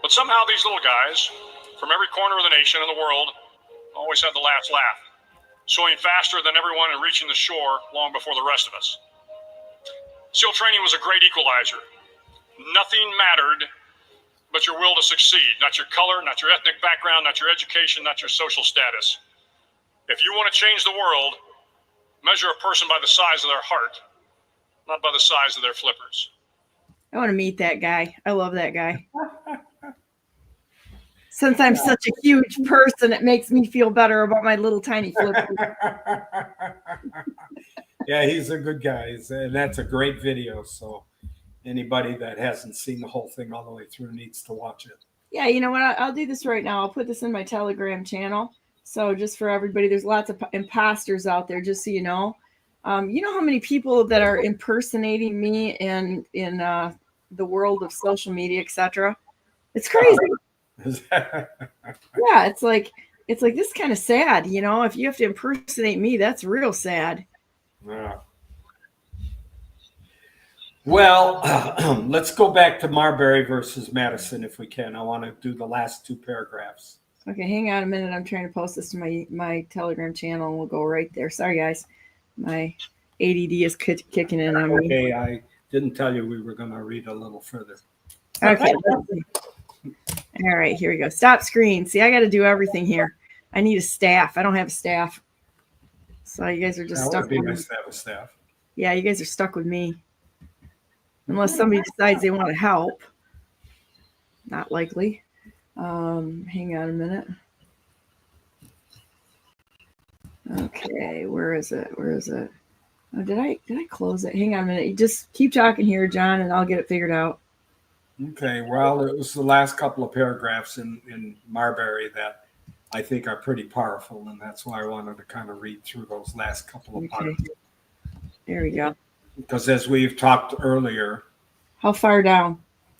But somehow these little guys from every corner of the nation and the world always had the last laugh, swimming faster than everyone and reaching the shore long before the rest of us. SEAL training was a great equalizer. Nothing mattered but your will to succeed, not your color, not your ethnic background, not your education, not your social status. If you want to change the world, measure a person by the size of their heart, not by the size of their flippers. I want to meet that guy. I love that guy. Since I'm such a huge person, it makes me feel better about my little tiny flippers. Yeah, he's a good guy. And that's a great video. So anybody that hasn't seen the whole thing all the way through needs to watch it. Yeah, you know what? I'll do this right now. I'll put this in my Telegram channel. So just for everybody, there's lots of imposters out there, just so you know. You know how many people that are impersonating me in the world of social media, etc. It's crazy. Yeah, it's like this is kind of sad, you know. If you have to impersonate me, that's real sad. Yeah. Well, let's go back to Marbury versus Madison if we can. I want to do the last two paragraphs. Okay, hang on a minute. I'm trying to post this to my Telegram channel, and we'll go right there. Sorry, guys. My ADD is kicking in on me. Okay, I didn't tell you we were going to read a little further. Okay. All right, here we go. Stop screen. See, I got to do everything here. I need a staff. I don't have a staff. So you guys are just That stuck would be with me. nice to have a staff. Yeah, you guys are stuck with me. Unless somebody decides they want to help. Not likely. Hang on a minute. Okay, where is it? Where is it? Oh, did I close it? Hang on a minute. You just keep talking here, John, and I'll get it figured out. Okay, well, it was the last couple of paragraphs in Marbury that I think are pretty powerful, and that's why I wanted to kind of read through those last couple of parts. There we go. Because as we've talked earlier, How far down?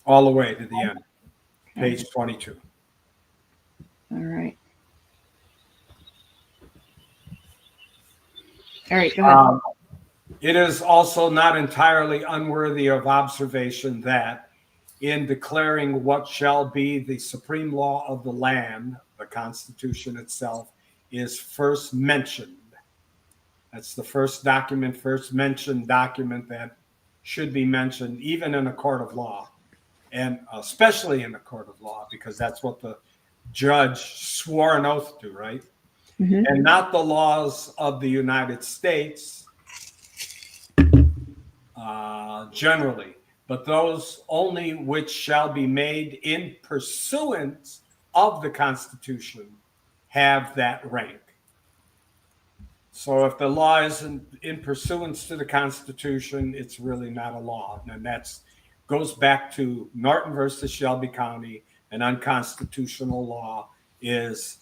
all the way to the end, page 22. All right. All right, go ahead. It is also not entirely unworthy of observation that in declaring what shall be the supreme law of the land, the Constitution itself is first mentioned. That's the first mentioned document that should be mentioned even in a court of law, and especially in a court of law, because that's what the judge swore an oath to, right? Mm-hmm. And not the laws of the United States generally, but those only which shall be made in pursuance of the Constitution have that rank. So if the law isn't in pursuance to the Constitution, it's really not a law. And that goes back to Norton versus Shelby County. An unconstitutional law is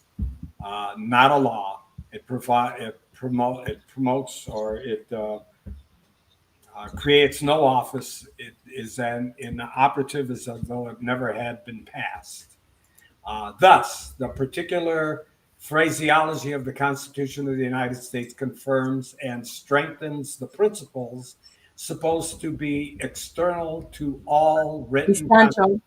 not a law. It promotes or it creates no office. It is inoperative as though it never had been passed. Thus, the particular phraseology of the Constitution of the United States confirms and strengthens the principles supposed to be external to all written essential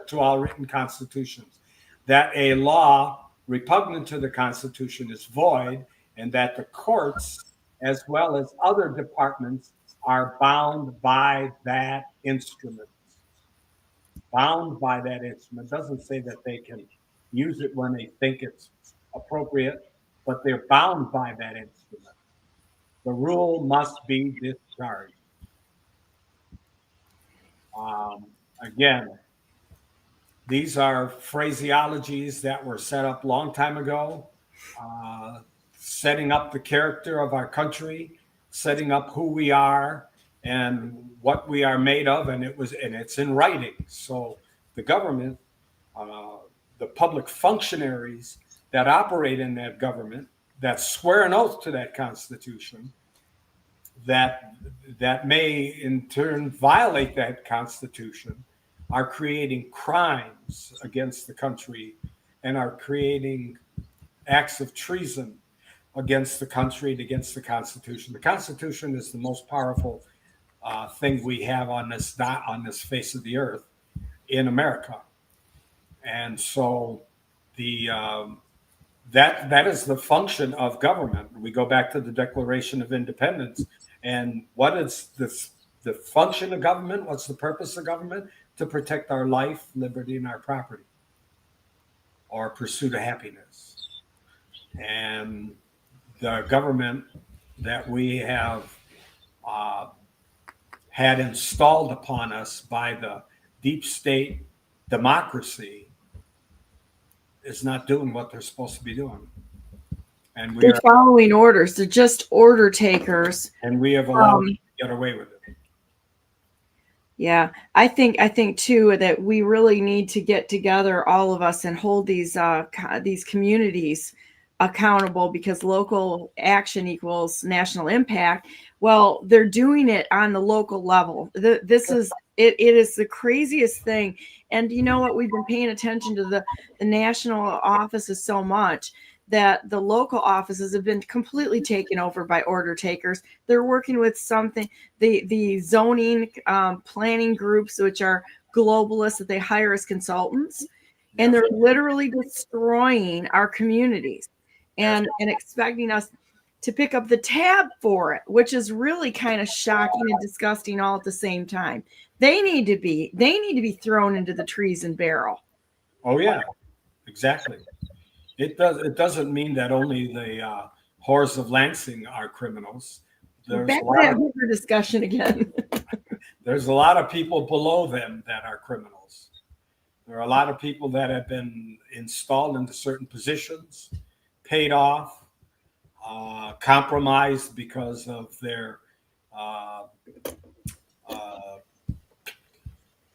to all written constitutions, that a law repugnant to the Constitution is void, and that the courts, as well as other departments, are bound by that instrument. Bound by that instrument doesn't say that they can use it when they think it's appropriate, but they're bound by that instrument. The rule must be discharged. Again, these are phraseologies that were set up long time ago, setting up the character of our country, setting up who we are and what we are made of, and it's in writing. So the government, the public functionaries that operate in that government, that swear an oath to that Constitution, that may in turn violate that Constitution, are creating crimes against the country and are creating acts of treason against the country and against the Constitution. The Constitution is the most powerful thing we have on this face of the earth in America, and so that is the function of government. We go back to the Declaration of Independence, and what is the function of government? What's the purpose of government? To protect our life, liberty, and our property, or pursuit of happiness. And the government that we have had installed upon us by the deep state democracy is not doing what they're supposed to be doing. And they're following orders. They're just order takers. And we have allowed them to get away with it. Yeah, I think too that we really need to get together, all of us, and hold these communities accountable, because local action equals national impact. Well, they're doing it on the local level. It is the craziest thing. And you know what? We've been paying attention to the national offices so much that the local offices have been completely taken over by order takers. They're working with the zoning planning groups, which are globalists that they hire as consultants, and they're literally destroying our communities and expecting us to pick up the tab for it, which is really kind of shocking and disgusting all at the same time. They need to be thrown into the treason barrel. Oh yeah, exactly. It doesn't mean that only the whores of Lansing are criminals. There's Back to that bigger discussion again. There's a lot of people below them that are criminals. There are a lot of people that have been installed into certain positions, paid off, compromised because of their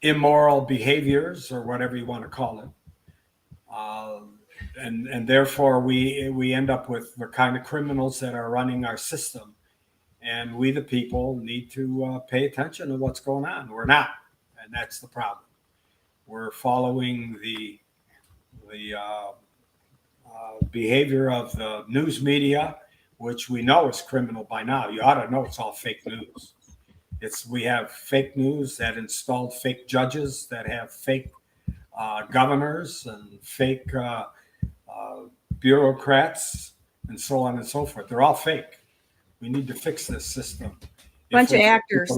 immoral behaviors, or whatever you want to call it. And therefore we end up with the kind of criminals that are running our system. And we, the people, need to pay attention to what's going on. We're not, and that's the problem. We're following the behavior of the news media, which we know is criminal by now. You ought to know it's all fake news. We have fake news that installed fake judges, that have fake governors and fake bureaucrats, and so on and so forth. They're all fake. We need to fix this system. Bunch of actors.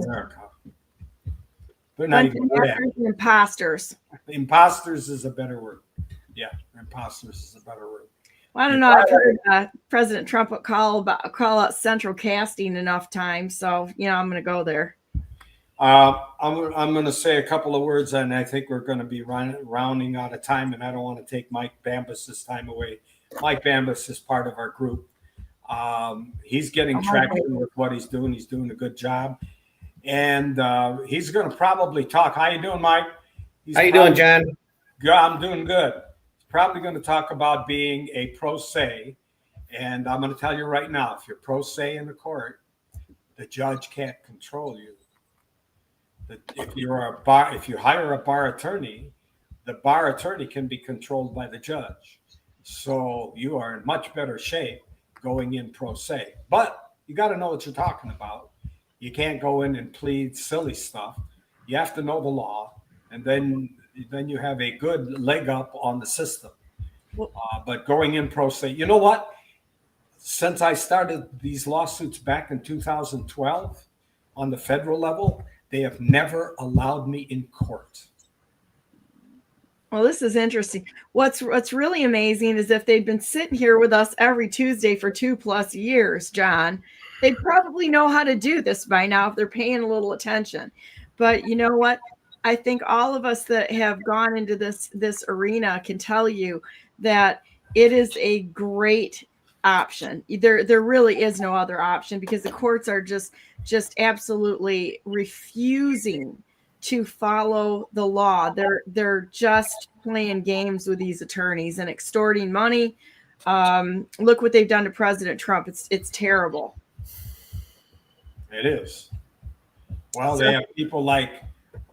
They're not even good actors and imposters. Imposters is a better word. Yeah, imposters is a better word. Well, I don't know. I've heard President Trump call out central casting enough times, so I'm going to go there. I'm going to say a couple of words, and I think we're going to be rounding out of time, and I don't want to take Mike Bambas' time away. Mike Bambas is part of our group. He's getting traction with what he's doing. He's doing a good job, and he's going to probably talk. How you doing, Mike? How you doing, John? Good. I'm doing good. He's probably going to talk about being a pro se, and I'm going to tell you right now, if you're pro se in the court, the judge can't control you. If you hire a bar attorney, the bar attorney can be controlled by the judge. So you are in much better shape going in pro se. But you got to know what you're talking about. You can't go in and plead silly stuff. You have to know the law, and then you have a good leg up on the system. But going in pro se, you know what? Since I started these lawsuits back in 2012 on the federal level, they have never allowed me in court. Well, this is interesting. What's really amazing is if they'd been sitting here with us every Tuesday for 2+ years, John, they probably know how to do this by now if they're paying a little attention. But you know what? I think all of us that have gone into this arena can tell you that it is a great option. There really is no other option, because the courts are just absolutely refusing to follow the law. They're just playing games with these attorneys and extorting money. Look what they've done to President Trump. It's terrible. It is. Well, they have people like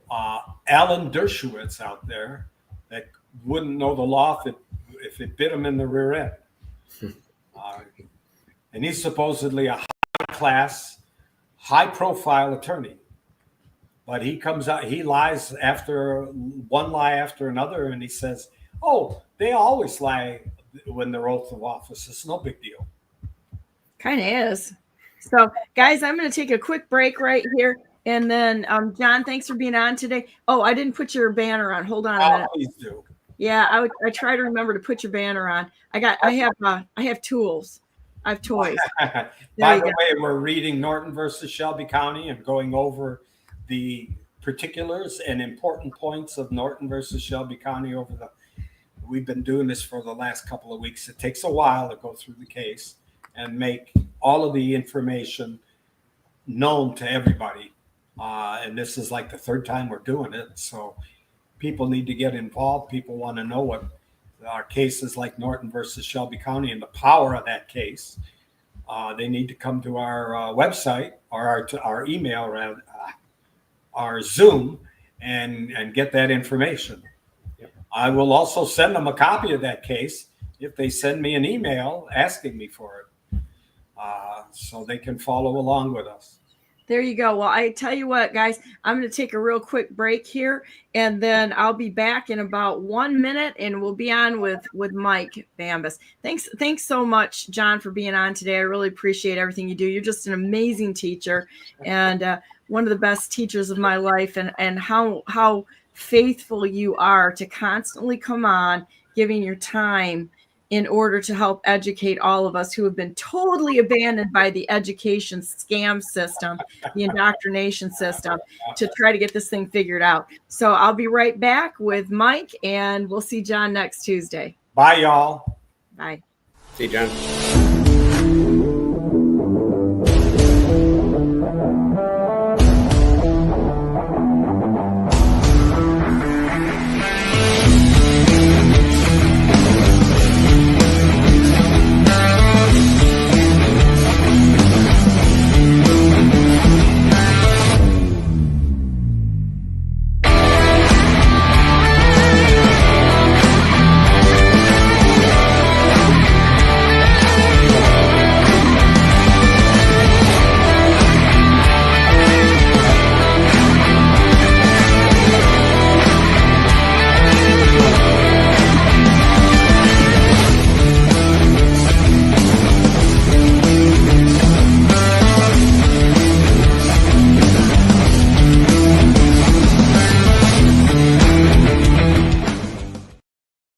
Alan Dershowitz out there that wouldn't know the law if it bit him in the rear end. And he's supposedly a high-class, high-profile attorney. But he comes out, he lies after one lie after another, and he says, oh, they always lie when they're oath of office. It's no big deal. Kind of is. So, guys, I'm going to take a quick break right here. And then, John, thanks for being on today. Oh, I didn't put your banner on. Hold on a minute. Please do. Yeah, I try to remember to put your banner on. I have tools. I have toys. By the way, we're reading Norton versus Shelby County and going over the particulars and important points of Norton versus Shelby County we've been doing this for the last couple of weeks. It takes a while to go through the case and make all of the information known to everybody. And this is like the third time we're doing it. So people need to get involved. People want to know what our cases like Norton versus Shelby County and the power of that case. They need to come to our website or our email, our Zoom, and get that information. Yep. I will also send them a copy of that case if they send me an email asking me for it, so they can follow along with us. There you go. Well, I tell you what, guys, I'm going to take a real quick break here, and then I'll be back in about 1 minute, and we'll be on with Mike Bambas. Thanks so much, John, for being on today. I really appreciate everything you do. You're just an amazing teacher, and one of the best teachers of my life, and how faithful you are to constantly come on, giving your time in order to help educate all of us who have been totally abandoned by the education scam system, the indoctrination system, to try to get this thing figured out. So I'll be right back with Mike, and we'll see John next Tuesday. Bye, y'all. Bye. See you, John.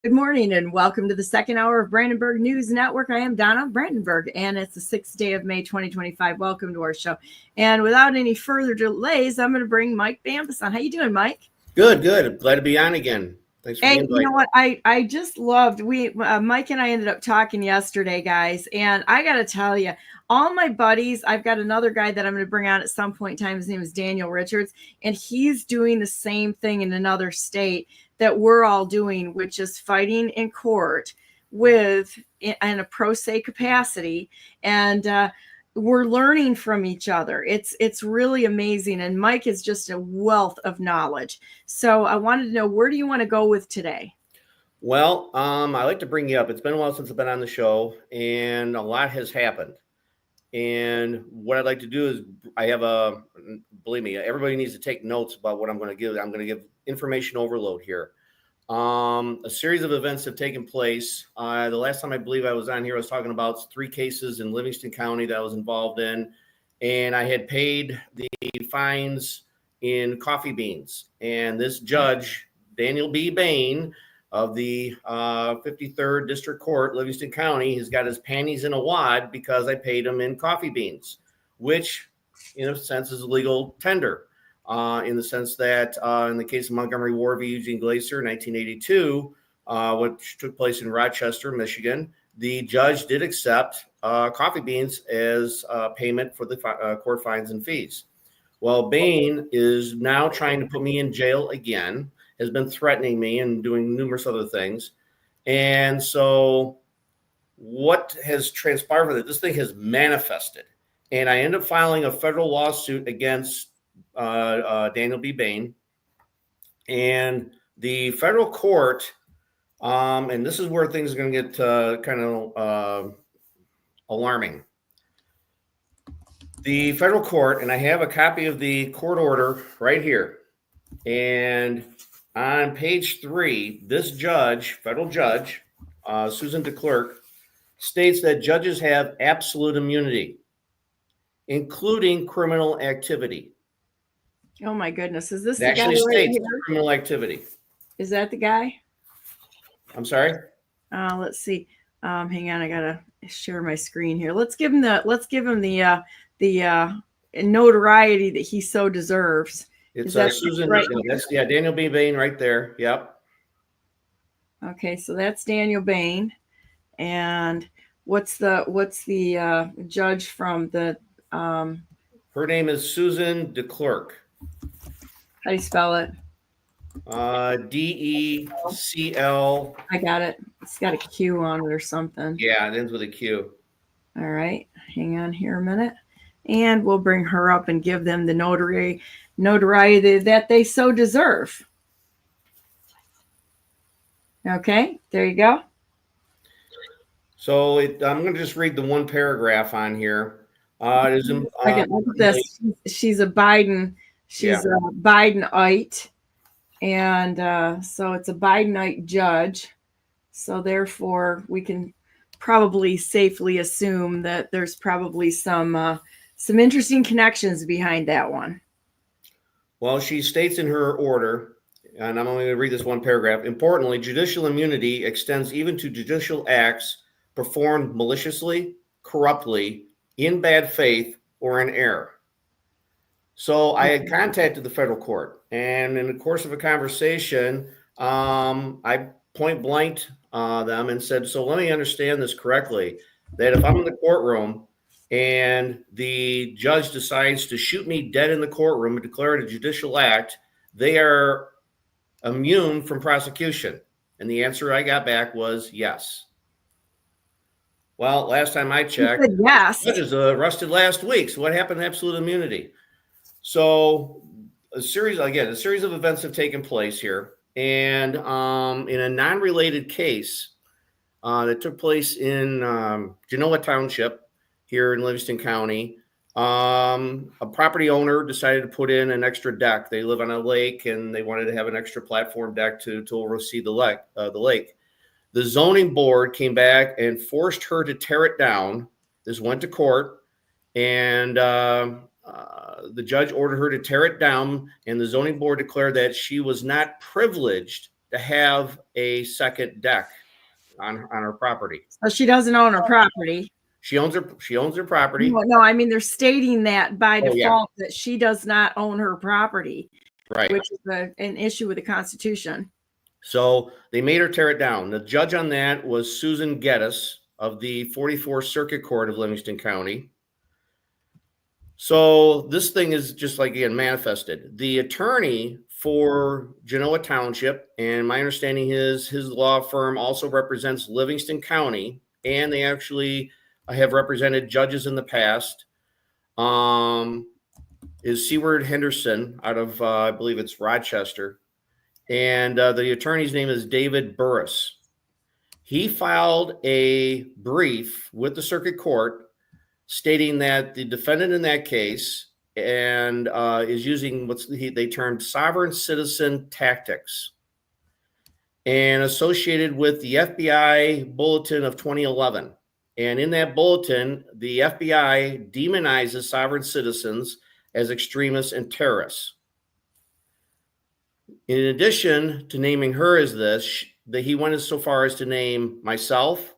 Good morning and welcome to the second hour of Brandenburg News Network. I am Donna Brandenburg, and it's the 6th day of May 2025. Welcome to our show. And without any further delays, I'm going to bring Mike Bambas on. How you doing, Mike? Good. I'm glad to be on again. Thanks for the invite. You know what? I just loved, Mike and I ended up talking yesterday, guys, and I got to tell you, all my buddies, I've got another guy that I'm going to bring on at some point in time. His name is Daniel Richards, and he's doing the same thing in another state that we're all doing, which is fighting in court in a pro se capacity. And we're learning from each other. It's really amazing. And Mike is just a wealth of knowledge. So I wanted to know, where do you want to go with today? Well, I like to bring you up. It's been a while since I've been on the show, and a lot has happened. And what I'd like to do is believe me, everybody needs to take notes about what I'm going to give. I'm going to give information overload here. A series of events have taken place. The last time I believe I was on here, I was talking about 3 cases in Livingston County that I was involved in. And I had paid the fines in coffee beans. And this judge, Daniel B. Bain, of the 53rd District Court, Livingston County, has got his panties in a wad because I paid him in coffee beans, which in a sense is a legal tender, in the sense that in the case of Montgomery Ward v. Eugene Glacier in 1982, which took place in Rochester, Michigan, the judge did accept coffee beans as payment for the court fines and fees. Well, Bain is now trying to put me in jail again, has been threatening me and doing numerous other things. And so what has transpired with it, this thing has manifested. And I end up filing a federal lawsuit against Daniel B. Bain. And the federal court, and this is where things are going to get kind of alarming. The federal court, and I have a copy of the court order right here. And on page 3, this judge, federal judge, Susan DeClercq, states that judges have absolute immunity, including criminal activity. Oh my goodness. Is this It actually the guy right states here? criminal activity. Is that the guy? I'm sorry? Let's see. Hang on, I gotta share my screen here. Let's give him the notoriety that he so deserves. It's Susan. Right, that's Daniel B. Bain right there. Yep. Okay, so that's Daniel Bain. And what's the judge from the her name is Susan DeClercq. How do you spell it? DECL. I got it. It's got a Q on it or something. Yeah, it ends with a Q. All right. Hang on here a minute. And we'll bring her up and give them the notoriety that they so deserve. Okay, there you go. So I'm going to just read the one paragraph on here. It is Look at this. She's a Biden. She's a Bidenite. And so it's a Bidenite judge. So therefore, we can probably safely assume that there's probably some interesting connections behind that one. Well, she states in her order, and I'm only going to read this one paragraph. Importantly, judicial immunity extends even to judicial acts performed maliciously, corruptly, in bad faith, or in error. So I had contacted the federal court, and in the course of a conversation, I point blanked them and said, so let me understand this correctly, that if I'm in the courtroom and the judge decides to shoot me dead in the courtroom and declare it a judicial act, they are immune from prosecution. And the answer I got back was yes. Well, last time I checked, yes, judges arrested last week. So what happened to absolute immunity? So a series of events have taken place here. And in a non-related case that took place in Genoa Township here in Livingston County, a property owner decided to put in an extra deck. They live on a lake and they wanted to have an extra platform deck to oversee the lake. The zoning board came back and forced her to tear it down. This went to court, and the judge ordered her to tear it down, and the zoning board declared that she was not privileged to have a second deck on her property. So she doesn't own her property. She owns her property. No, I mean, they're stating that by default that she does not own her property, right? Which is an issue with the Constitution. So they made her tear it down. The judge on that was Susan Geddes of the 44th Circuit Court of Livingston County. So this thing is just like, again, manifested. The attorney for Genoa Township, and my understanding is his law firm also represents Livingston County, and they actually have represented judges in the past, is Seward Henderson out of, I believe it's Rochester. And the attorney's name is David Burris. He filed a brief with the circuit court stating that the defendant in that case and is using they termed sovereign citizen tactics and associated with the FBI bulletin of 2011. And in that bulletin, the FBI demonizes sovereign citizens as extremists and terrorists. In addition to naming her as this, he went so far as to name myself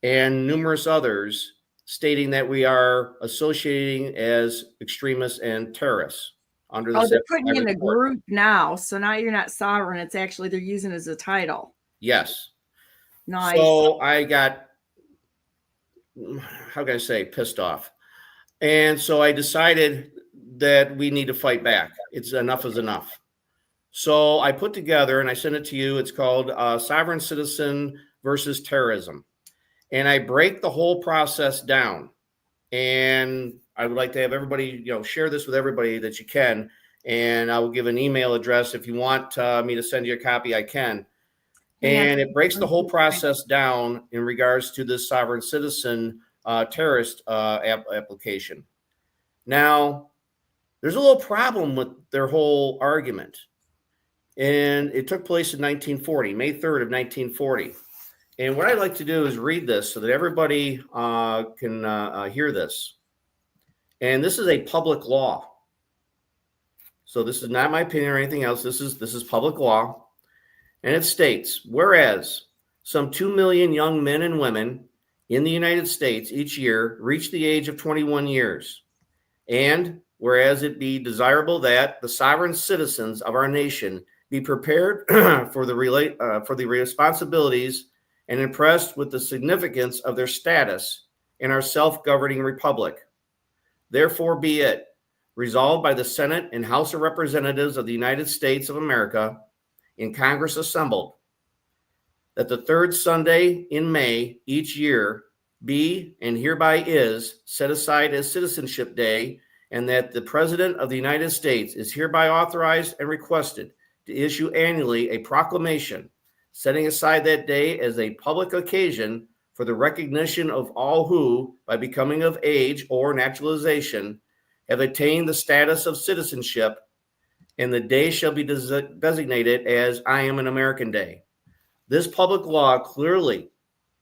and numerous others, stating that we are associating as extremists and terrorists. They're putting you in a group now, so now you're not sovereign. It's actually they're using it as a title. Yes. Nice. So I got, how can I say, pissed off. And so I decided that we need to fight back. It's enough is enough. So I put together, and I sent it to you, it's called Sovereign Citizen versus Terrorism. And I break the whole process down. And I would like to have everybody, share this with everybody that you can. And I will give an email address. If you want me to send you a copy, I can. And it breaks the whole process down in regards to this sovereign citizen terrorist application. Now, there's a little problem with their whole argument. And it took place in 1940, May 3rd of 1940. And what I'd like to do is read this so that everybody can hear this. And this is a public law. So this is not my opinion or anything else. This is public law. And it states, whereas some 2 million young men and women in the United States each year reach the age of 21 years. And whereas it be desirable that the sovereign citizens of our nation be prepared for the responsibilities and impressed with the significance of their status in our self-governing republic. Therefore be it resolved by the Senate and House of Representatives of the United States of America in Congress assembled that the third Sunday in May each year be and hereby is set aside as Citizenship Day, and that the President of the United States is hereby authorized and requested to issue annually a proclamation setting aside that day as a public occasion for the recognition of all who, by becoming of age or naturalization, have attained the status of citizenship, and the day shall be designated as I Am an American Day. This public law clearly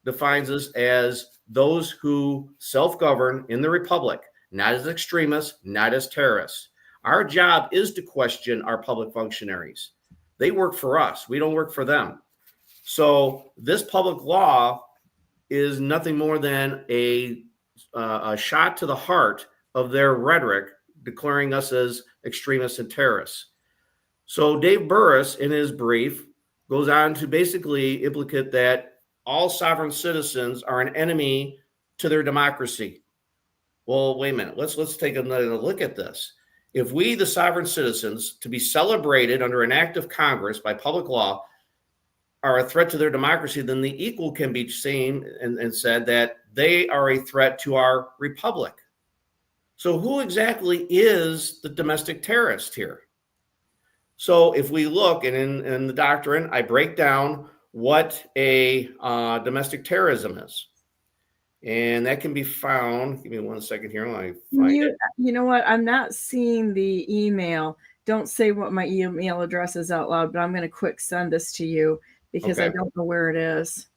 defines us as those who self-govern in the republic, not as extremists, not as terrorists. Our job is to question our public functionaries. They work for us. We don't work for them. So this public law is nothing more than a shot to the heart of their rhetoric, declaring us as extremists and terrorists. So Dave Burris, in his brief, goes on to basically implicate that all sovereign citizens are an enemy to their democracy. Well, wait a minute. Let's take another look at this. If we, the sovereign citizens, to be celebrated under an act of Congress by public law, are a threat to their democracy, then the equal can be seen and said that they are a threat to our republic. So who exactly is the domestic terrorist here? So if we look, and in the doctrine, I break down what a domestic terrorism is. And that can be found. Give me 1 second here. Let me find it. You know what? I'm not seeing the email. Don't say what my email address is out loud, but I'm going to quick send this to you because I don't know where it is.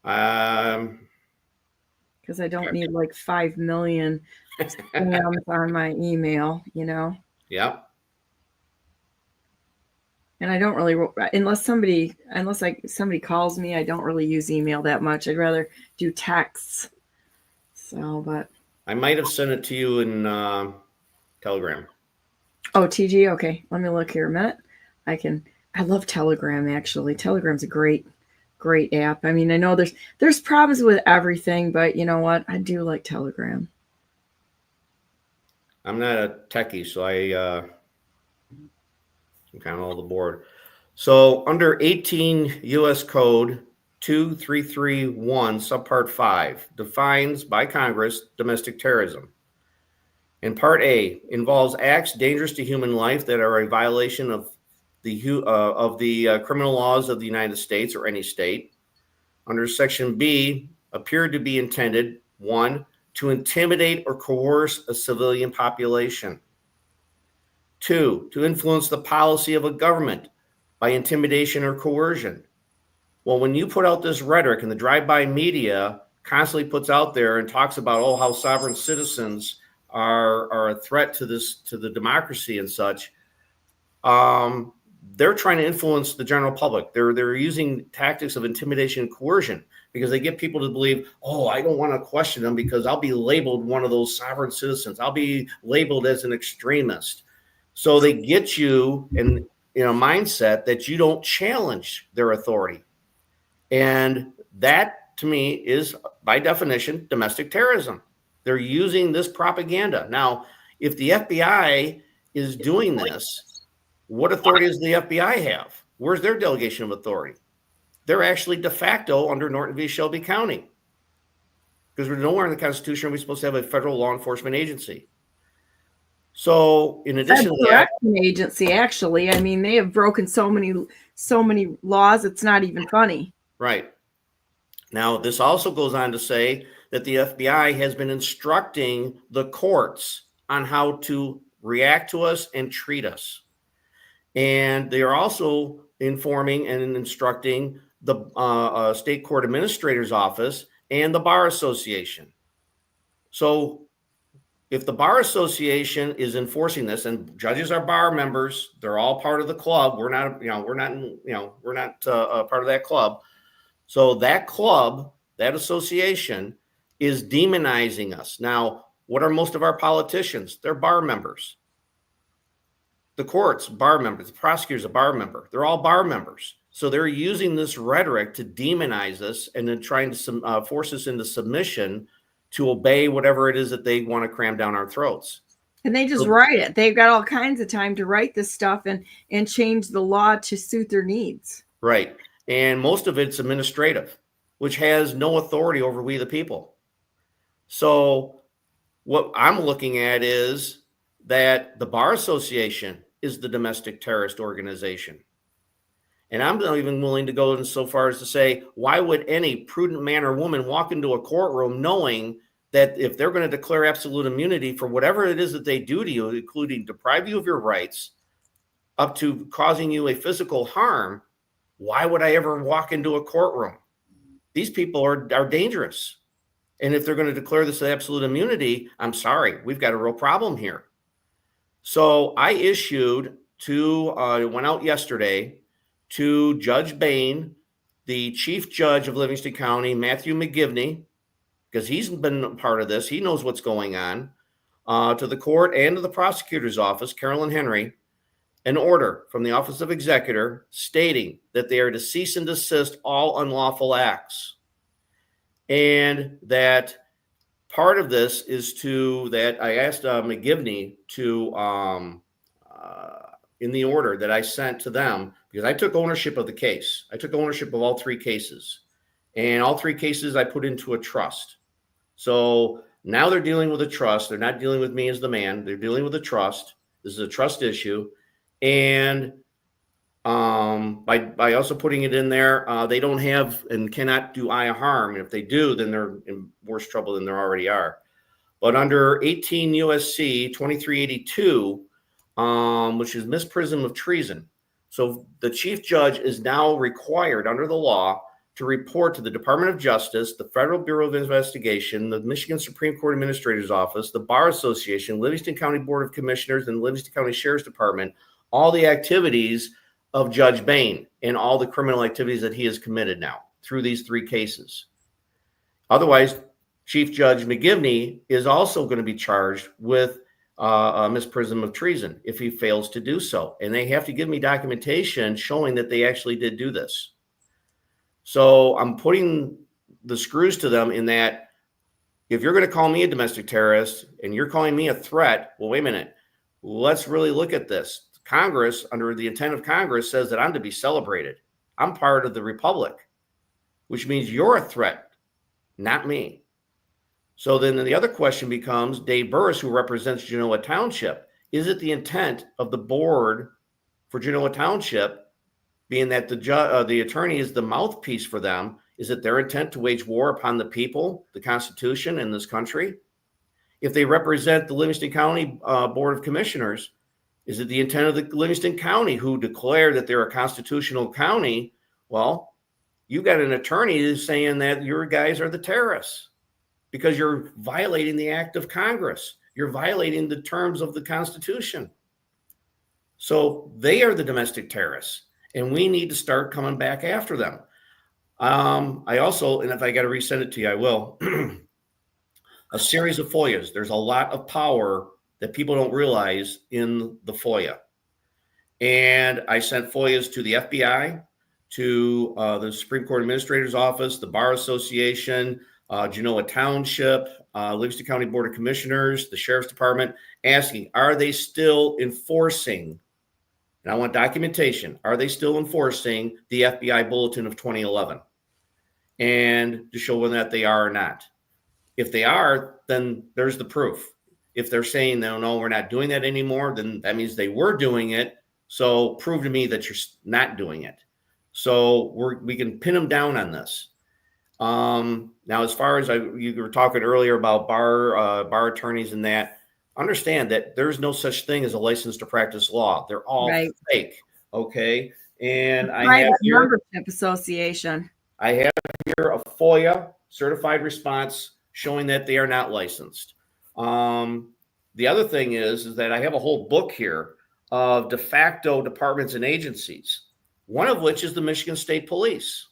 Because I don't need like 5 million spams on my email, you know? Yeah. And I don't really, unless somebody calls me, I don't really use email that much. I'd rather do texts. So, but I might have sent it to you in Telegram. Oh, TG. Okay. Let me look here a minute. I love Telegram, actually. Telegram's a great app. I mean, I know there's problems with everything, but you know what? I do like Telegram. I'm not a techie, so I'm kind of all the board. So under 18 U.S. Code 2331, subpart 5, defines by Congress domestic terrorism. And part A involves acts dangerous to human life that are a violation of the criminal laws of the United States or any state. Under section B, appeared to be intended, 1, to intimidate or coerce a civilian population. 2, to influence the policy of a government by intimidation or coercion. Well, when you put out this rhetoric and the drive-by media constantly puts out there and talks about, how sovereign citizens are a threat to the democracy and such, they're trying to influence the general public. They're using tactics of intimidation and coercion because they get people to believe, I don't want to question them because I'll be labeled one of those sovereign citizens. I'll be labeled as an extremist. So they get you in a mindset that you don't challenge their authority. And that, to me, is, by definition, domestic terrorism. They're using this propaganda. Now, if the FBI is doing this, what authority does the FBI have? Where's their delegation of authority? They're actually de facto under Norton v. Shelby County. Because we're nowhere in the Constitution are we supposed to have a federal law enforcement agency. So in addition to that, agency, actually, I mean, they have broken so many laws, it's not even funny. Right. Now, this also goes on to say that the FBI has been instructing the courts on how to react to us and treat us. And they are also informing and instructing the state court administrator's office and the Bar Association. So if the Bar Association is enforcing this, and judges are bar members, they're all part of the club. We're not part of that club. So that club, that association, is demonizing us. Now, what are most of our politicians? They're bar members. The courts, bar members. The prosecutors, a bar member. They're all bar members. So they're using this rhetoric to demonize us and then trying to force us into submission to obey whatever it is that they want to cram down our throats. And they just write it. They've got all kinds of time to write this stuff and change the law to suit their needs. Right. And most of it's administrative, which has no authority over we the people. So what I'm looking at is that the Bar Association is the domestic terrorist organization. And I'm not even willing to go so far as to say, why would any prudent man or woman walk into a courtroom knowing that if they're going to declare absolute immunity for whatever it is that they do to you, including deprive you of your rights, up to causing you a physical harm, why would I ever walk into a courtroom? These people are dangerous. And if they're going to declare this absolute immunity, I'm sorry, we've got a real problem here. So I issued went out yesterday to Judge Bain, the Chief Judge of Livingston County, Matthew McGivney, because he's been a part of this. He knows what's going on, to the court and to the prosecutor's office, Carolyn Henry, an order from the Office of Executor stating that they are to cease and desist all unlawful acts. And that part of this is that I asked McGivney to, in the order that I sent to them, because I took ownership of the case. I took ownership of all 3 cases. And all 3 cases I put into a trust. So now they're dealing with a trust. They're not dealing with me as the man. They're dealing with a trust. This is a trust issue. And by also putting it in there, they don't have and cannot do I harm. And if they do, then they're in worse trouble than they already are. But under 18 USC 2382, which is misprision of treason. So the chief judge is now required under the law to report to the Department of Justice, the Federal Bureau of Investigation, the Michigan Supreme Court Administrator's Office, the Bar Association, Livingston County Board of Commissioners, and Livingston County Sheriff's Department, all the activities of Judge Bain and all the criminal activities that he has committed now through these 3 cases. Otherwise, Chief Judge McGivney is also going to be charged with misprision of treason if he fails to do so. And they have to give me documentation showing that they actually did do this. So I'm putting the screws to them in that if you're going to call me a domestic terrorist and you're calling me a threat, well, wait a minute, let's really look at this. Congress, under the intent of Congress, says that I'm to be celebrated. I'm part of the Republic, which means you're a threat, not me. So then the other question becomes, Dave Burris, who represents Genoa Township, is it the intent of the board for Genoa Township, being that the attorney is the mouthpiece for them, is it their intent to wage war upon the people, the Constitution, and this country? If they represent the Livingston County Board of Commissioners, is it the intent of the Livingston County, who declare that they're a constitutional county? Well, you got an attorney who's saying that your guys are the terrorists because you're violating the act of Congress. You're violating the terms of the Constitution. So they are the domestic terrorists, and we need to start coming back after them. I also, and if I got to resend it to you, I will, a series of FOIAs. There's a lot of power that people don't realize in the FOIA. And I sent FOIAs to the FBI, to the Supreme Court Administrator's Office, the Bar Association, Genoa Township, Livingston County Board of Commissioners, the Sheriff's Department, asking, are they still enforcing, and I want documentation, are they still enforcing the FBI Bulletin of 2011? And to show whether that they are or not. If they are, then there's the proof. If they're saying, no, we're not doing that anymore, then that means they were doing it. So prove to me that you're not doing it. So we can pin them down on this. Now, as far as you were talking earlier about bar attorneys and that, understand that there's no such thing as a license to practice law. They're all fake. Okay. And I have here membership association. I have here a FOIA certified response showing that they are not licensed. The other thing is that I have a whole book here of de facto departments and agencies, one of which is the Michigan State Police.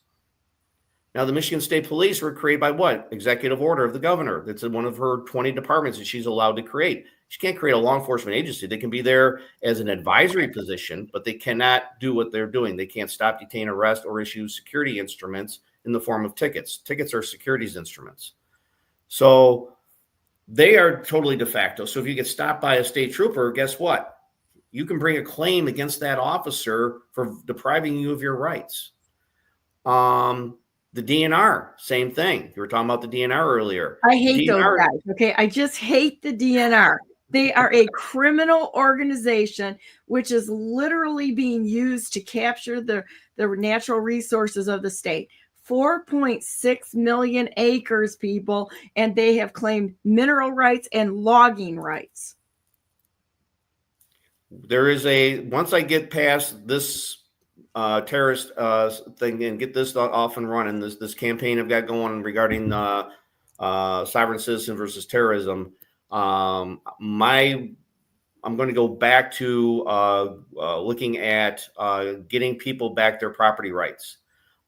Now, the Michigan State Police were created by what? Executive order of the governor. That's one of her 20 departments that she's allowed to create. She can't create a law enforcement agency. They can be there as an advisory position, but they cannot do what they're doing. They can't stop, detain, arrest, or issue security instruments in the form of tickets. Tickets are securities instruments. So they are totally de facto. So if you get stopped by a state trooper, guess what? You can bring a claim against that officer for depriving you of your rights. The DNR, same thing. You were talking about the DNR earlier. I hate those guys. Okay. I just hate the DNR. They are a criminal organization, which is literally being used to capture the natural resources of the state. 4.6 million acres, people, and they have claimed mineral rights and logging rights. There is once I get past this terrorist thing and get this off and running, this campaign I've got going regarding sovereign citizen versus terrorism, I'm going to go back to looking at getting people back their property rights.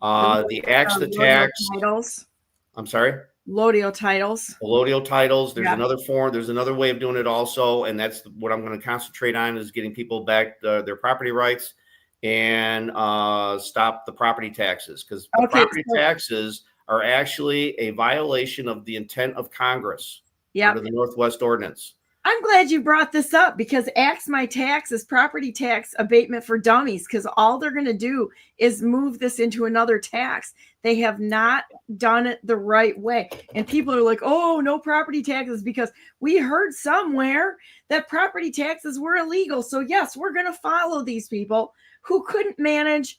The acts, the tax. Titles. I'm sorry? Allodial titles. Allodial titles. There's another form. There's another way of doing it also. And that's what I'm going to concentrate on, is getting people back their property rights and stop the property taxes. Because property taxes are actually a violation of the intent of Congress under the Northwest Ordinance. I'm glad you brought this up, because Axe My Tax is property tax abatement for dummies, because all they're going to do is move this into another tax. They have not done it the right way. And people are like, oh, no property taxes, because we heard somewhere that property taxes were illegal. So yes, we're going to follow these people who couldn't manage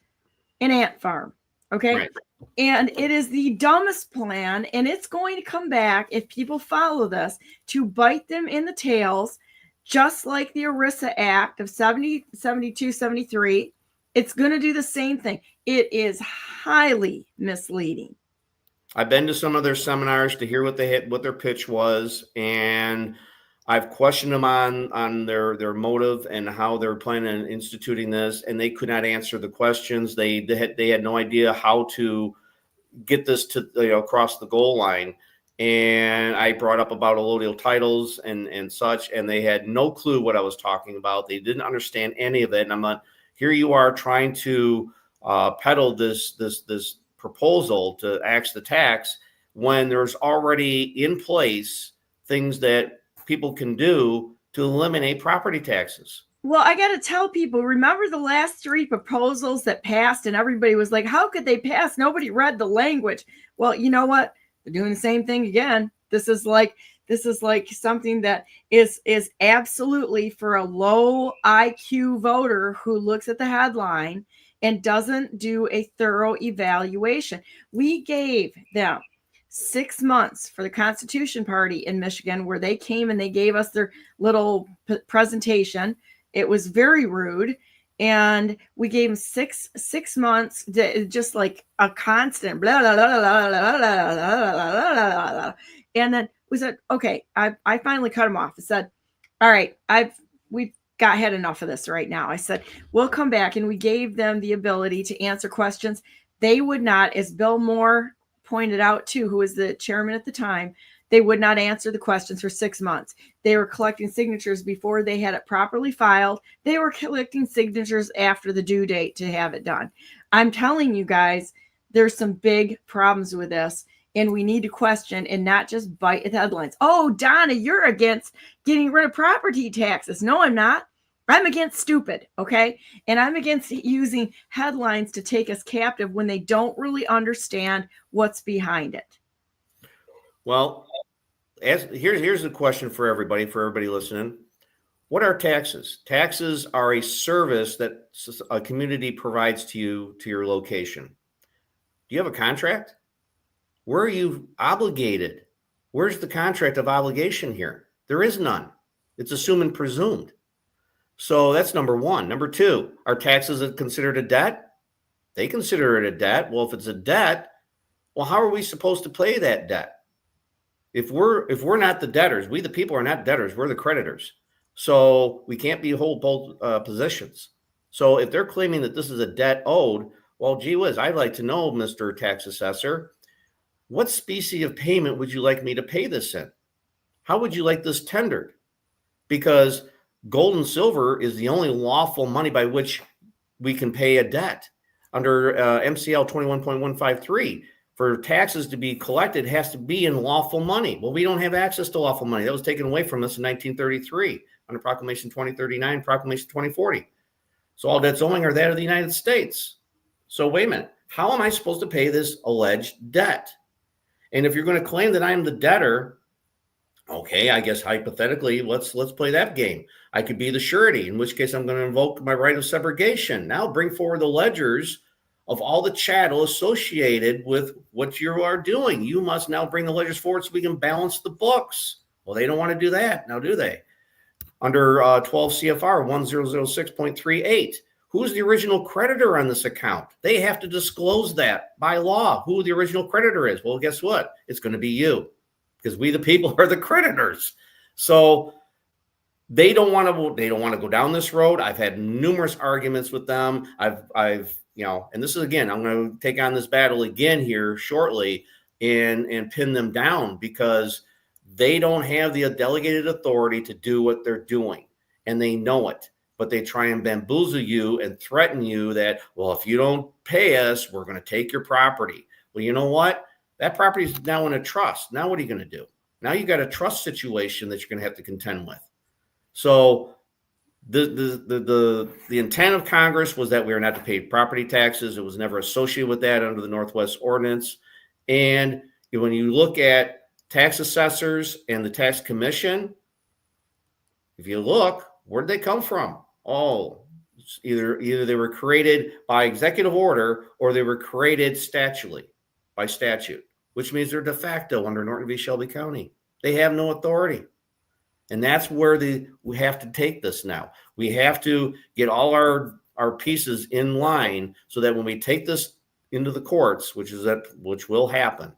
an ant farm. Okay. Right. And it is the dumbest plan, and it's going to come back, if people follow this, to bite them in the tails, just like the ERISA Act of 72, 73. It's going to do the same thing. It is highly misleading. I've been to some of their seminars to hear what their pitch was, and I've questioned them on their motive and how they're planning on instituting this, and they could not answer the questions. They had no idea how to get this to across the goal line. And I brought up about allodial titles and such, and they had no clue what I was talking about. They didn't understand any of it. And I'm like, here you are trying to peddle this proposal to axe the tax when there's already in place things that people can do to eliminate property taxes. Well, I got to tell people, remember the last 3 proposals that passed, and everybody was like, how could they pass? Nobody read the language. Well, you know what? They're doing the same thing again. This is like something that is absolutely for a low IQ voter who looks at the headline and doesn't do a thorough evaluation. We gave them 6 months for the Constitution Party in Michigan, where they came and they gave us their little presentation. It was very rude. And we gave them six months, just like a constant blah, blah, blah, blah, blah, blah, blah, blah. And then we said, okay, I finally cut them off. I said, all right, we've had enough of this right now. I said, we'll come back. And we gave them the ability to answer questions. They would not, as Bill Moore pointed out too, who was the chairman at the time, they would not answer the questions for 6 months. They were collecting signatures before they had it properly filed. They were collecting signatures after the due date to have it done. I'm telling you guys, there's some big problems with this, and we need to question and not just bite at headlines. Oh, Donna, you're against getting rid of property taxes. No, I'm not. I'm against stupid, okay? And I'm against using headlines to take us captive when they don't really understand what's behind it. Well, here's a question for everybody listening. What are taxes? Taxes are a service that a community provides to you, to your location. Do you have a contract? Where are you obligated? Where's the contract of obligation here? There is none. It's assumed and presumed. So that's number one. Number two, are taxes considered a debt? They consider it a debt. Well, if it's a debt, well, how are we supposed to pay that debt? If we're not the debtors, we the people are not debtors, we're the creditors. So we can't hold both positions. So if they're claiming that this is a debt owed, well, gee whiz, I'd like to know, Mr. Tax Assessor, what species of payment would you like me to pay this in? How would you like this tendered? Because gold and silver is the only lawful money by which we can pay a debt. Under MCL 21.153, for taxes to be collected, has to be in lawful money. Well, we don't have access to lawful money. That was taken away from us in 1933 under Proclamation 2039, Proclamation 2040. So all debts owing are that of the United States. So wait a minute. How am I supposed to pay this alleged debt? And if you're going to claim that I am the debtor, Okay, I guess hypothetically, let's play that game. I could be the surety, in which case I'm going to invoke my right of subrogation. Now bring forward the ledgers of all the chattel associated with what you are doing. You must now bring the ledgers forward so we can balance the books. Well, they don't want to do that now, do they? Under 12 CFR 1006.38, who's the original creditor on this account? They have to disclose that by law, who the original creditor is. Well, guess what? It's going to be you, because we the people are the creditors. So they don't want to go down this road. I've had numerous arguments with them. I've and this is, again, I'm going to take on this battle again here shortly and pin them down, because they don't have the delegated authority to do what they're doing, and they know it. But they try and bamboozle you and threaten you that, well, if you don't pay us, we're going to take your property. Well, you know what? That property is now in a trust. Now what are you going to do? Now you got a trust situation that you're going to have to contend with. So the intent of Congress was that we were not to pay property taxes. It was never associated with that under the Northwest Ordinance. And when you look at tax assessors and the tax commission, if you look, where'd they come from? Oh, either they were created by executive order or they were created by statute, which means they're de facto under Norton v. Shelby County. They have no authority. And that's where we have to take this now. We have to get all our pieces in line so that when we take this into the courts, which will happen,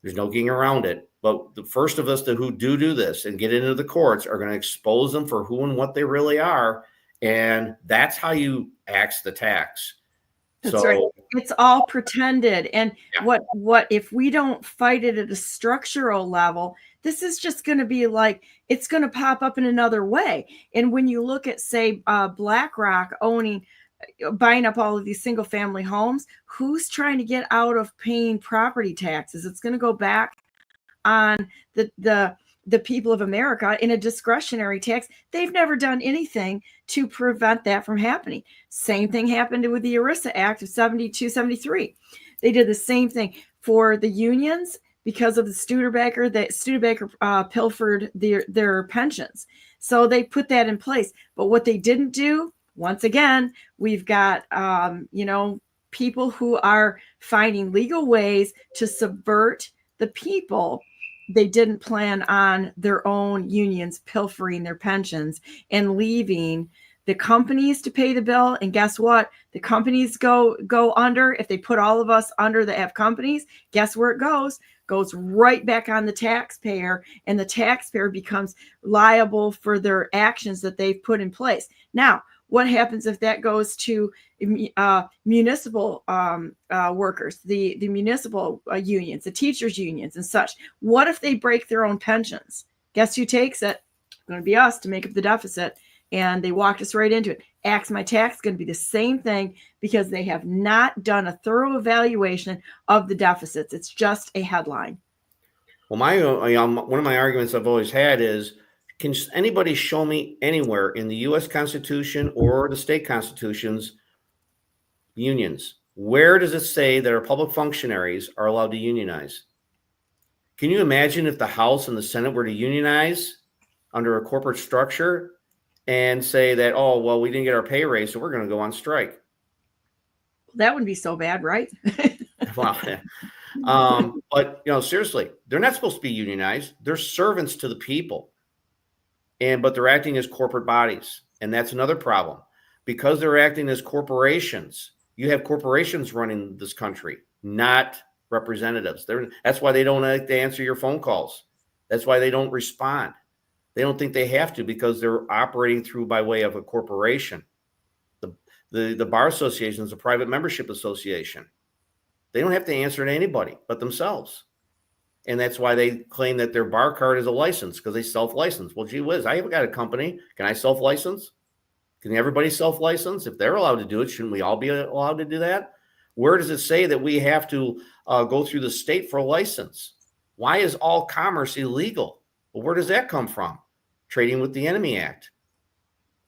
there's no getting around it. But the first of us who do this and get into the courts are going to expose them for who and what they really are. And that's how you axe the tax. That's right. It's all pretended. And yeah. what if we don't fight it at a structural level, this is just going to be like, it's going to pop up in another way. And when you look at, say, BlackRock buying up all of these single family homes, who's trying to get out of paying property taxes? It's going to go back on the people of America in a discretionary tax. They've never done anything to prevent that from happening. Same thing happened with the ERISA Act of 72-73. They did the same thing for the unions because of the Studebaker. That Studebaker pilfered their pensions. So they put that in place. But what they didn't do, once again, we've got, people who are finding legal ways to subvert the people. They didn't plan on their own unions pilfering their pensions and leaving the companies to pay the bill. And guess what? The companies go under. If they put all of us under that have companies, guess where it goes? Goes right back on the taxpayer, and the taxpayer becomes liable for their actions that they've put in place. Now, what happens if that goes to municipal workers, the municipal unions, the teachers' unions and such? What if they break their own pensions? Guess who takes it? It's going to be us to make up the deficit. And they walked us right into it. Axe my tax is going to be the same thing, because they have not done a thorough evaluation of the deficits. It's just a headline. Well, one of my arguments I've always had is, can anybody show me anywhere in the U.S. Constitution or the state constitutions unions? Where does it say that our public functionaries are allowed to unionize? Can you imagine if the House and the Senate were to unionize under a corporate structure and say that, oh, well, we didn't get our pay raise, so we're going to go on strike? That wouldn't be so bad, right? Well, but seriously, they're not supposed to be unionized. They're servants to the people. But they're acting as corporate bodies. And that's another problem. Because they're acting as corporations, you have corporations running this country, not representatives. That's why they don't like to answer your phone calls. That's why they don't respond. They don't think they have to, because they're operating by way of a corporation. The Bar Association is a private membership association. They don't have to answer to anybody but themselves. And that's why they claim that their bar card is a license, because they self-license. Well, gee whiz, I haven't got a company. Can I self-license? Can everybody self-license? If they're allowed to do it, shouldn't we all be allowed to do that? Where does it say that we have to go through the state for a license? Why is all commerce illegal? Well, where does that come from? Trading with the Enemy Act,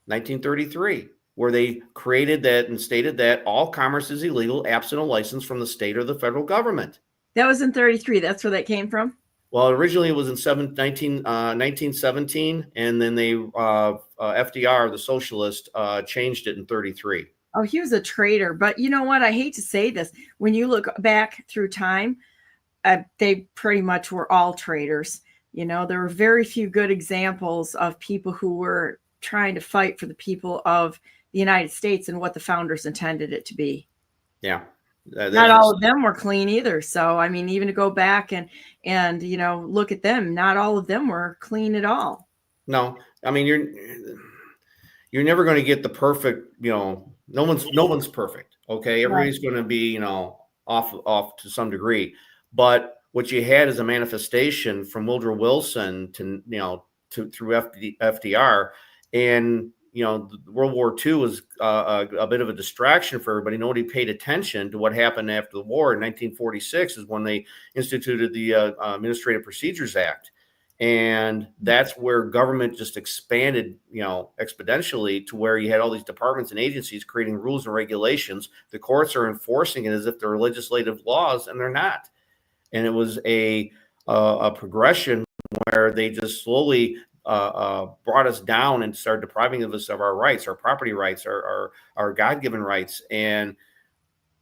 1933, where they created that and stated that all commerce is illegal absent a license from the state or the federal government. That was in 33. That's where that came from. Well, originally it was in 1917, and then they FDR, the socialist, changed it in 33. Oh, he was a traitor. But you know what? I hate to say this. When you look back through time, they pretty much were all traitors. You know, there were very few good examples of people who were trying to fight for the people of the United States and what the founders intended it to be. Yeah. Not all of them were clean either. So, I mean, even to go back and, you know, look at them, not all of them were clean at all. No, I mean, you're never going to get the perfect, you know, no one's perfect. Okay. Everybody's going to be, you know, off to some degree, but what you had is a manifestation from Woodrow Wilson to, you know, through FDR, and, you know, World War II was a bit of a distraction for everybody. Nobody paid attention to what happened after the war. In 1946 is when they instituted the Administrative Procedures Act. And that's where government just expanded, you know, exponentially, to where you had all these departments and agencies creating rules and regulations. The courts are enforcing it as if they're legislative laws, and they're not. And it was a progression where they just slowly brought us down and started depriving us of our rights, our property rights, our God-given rights. And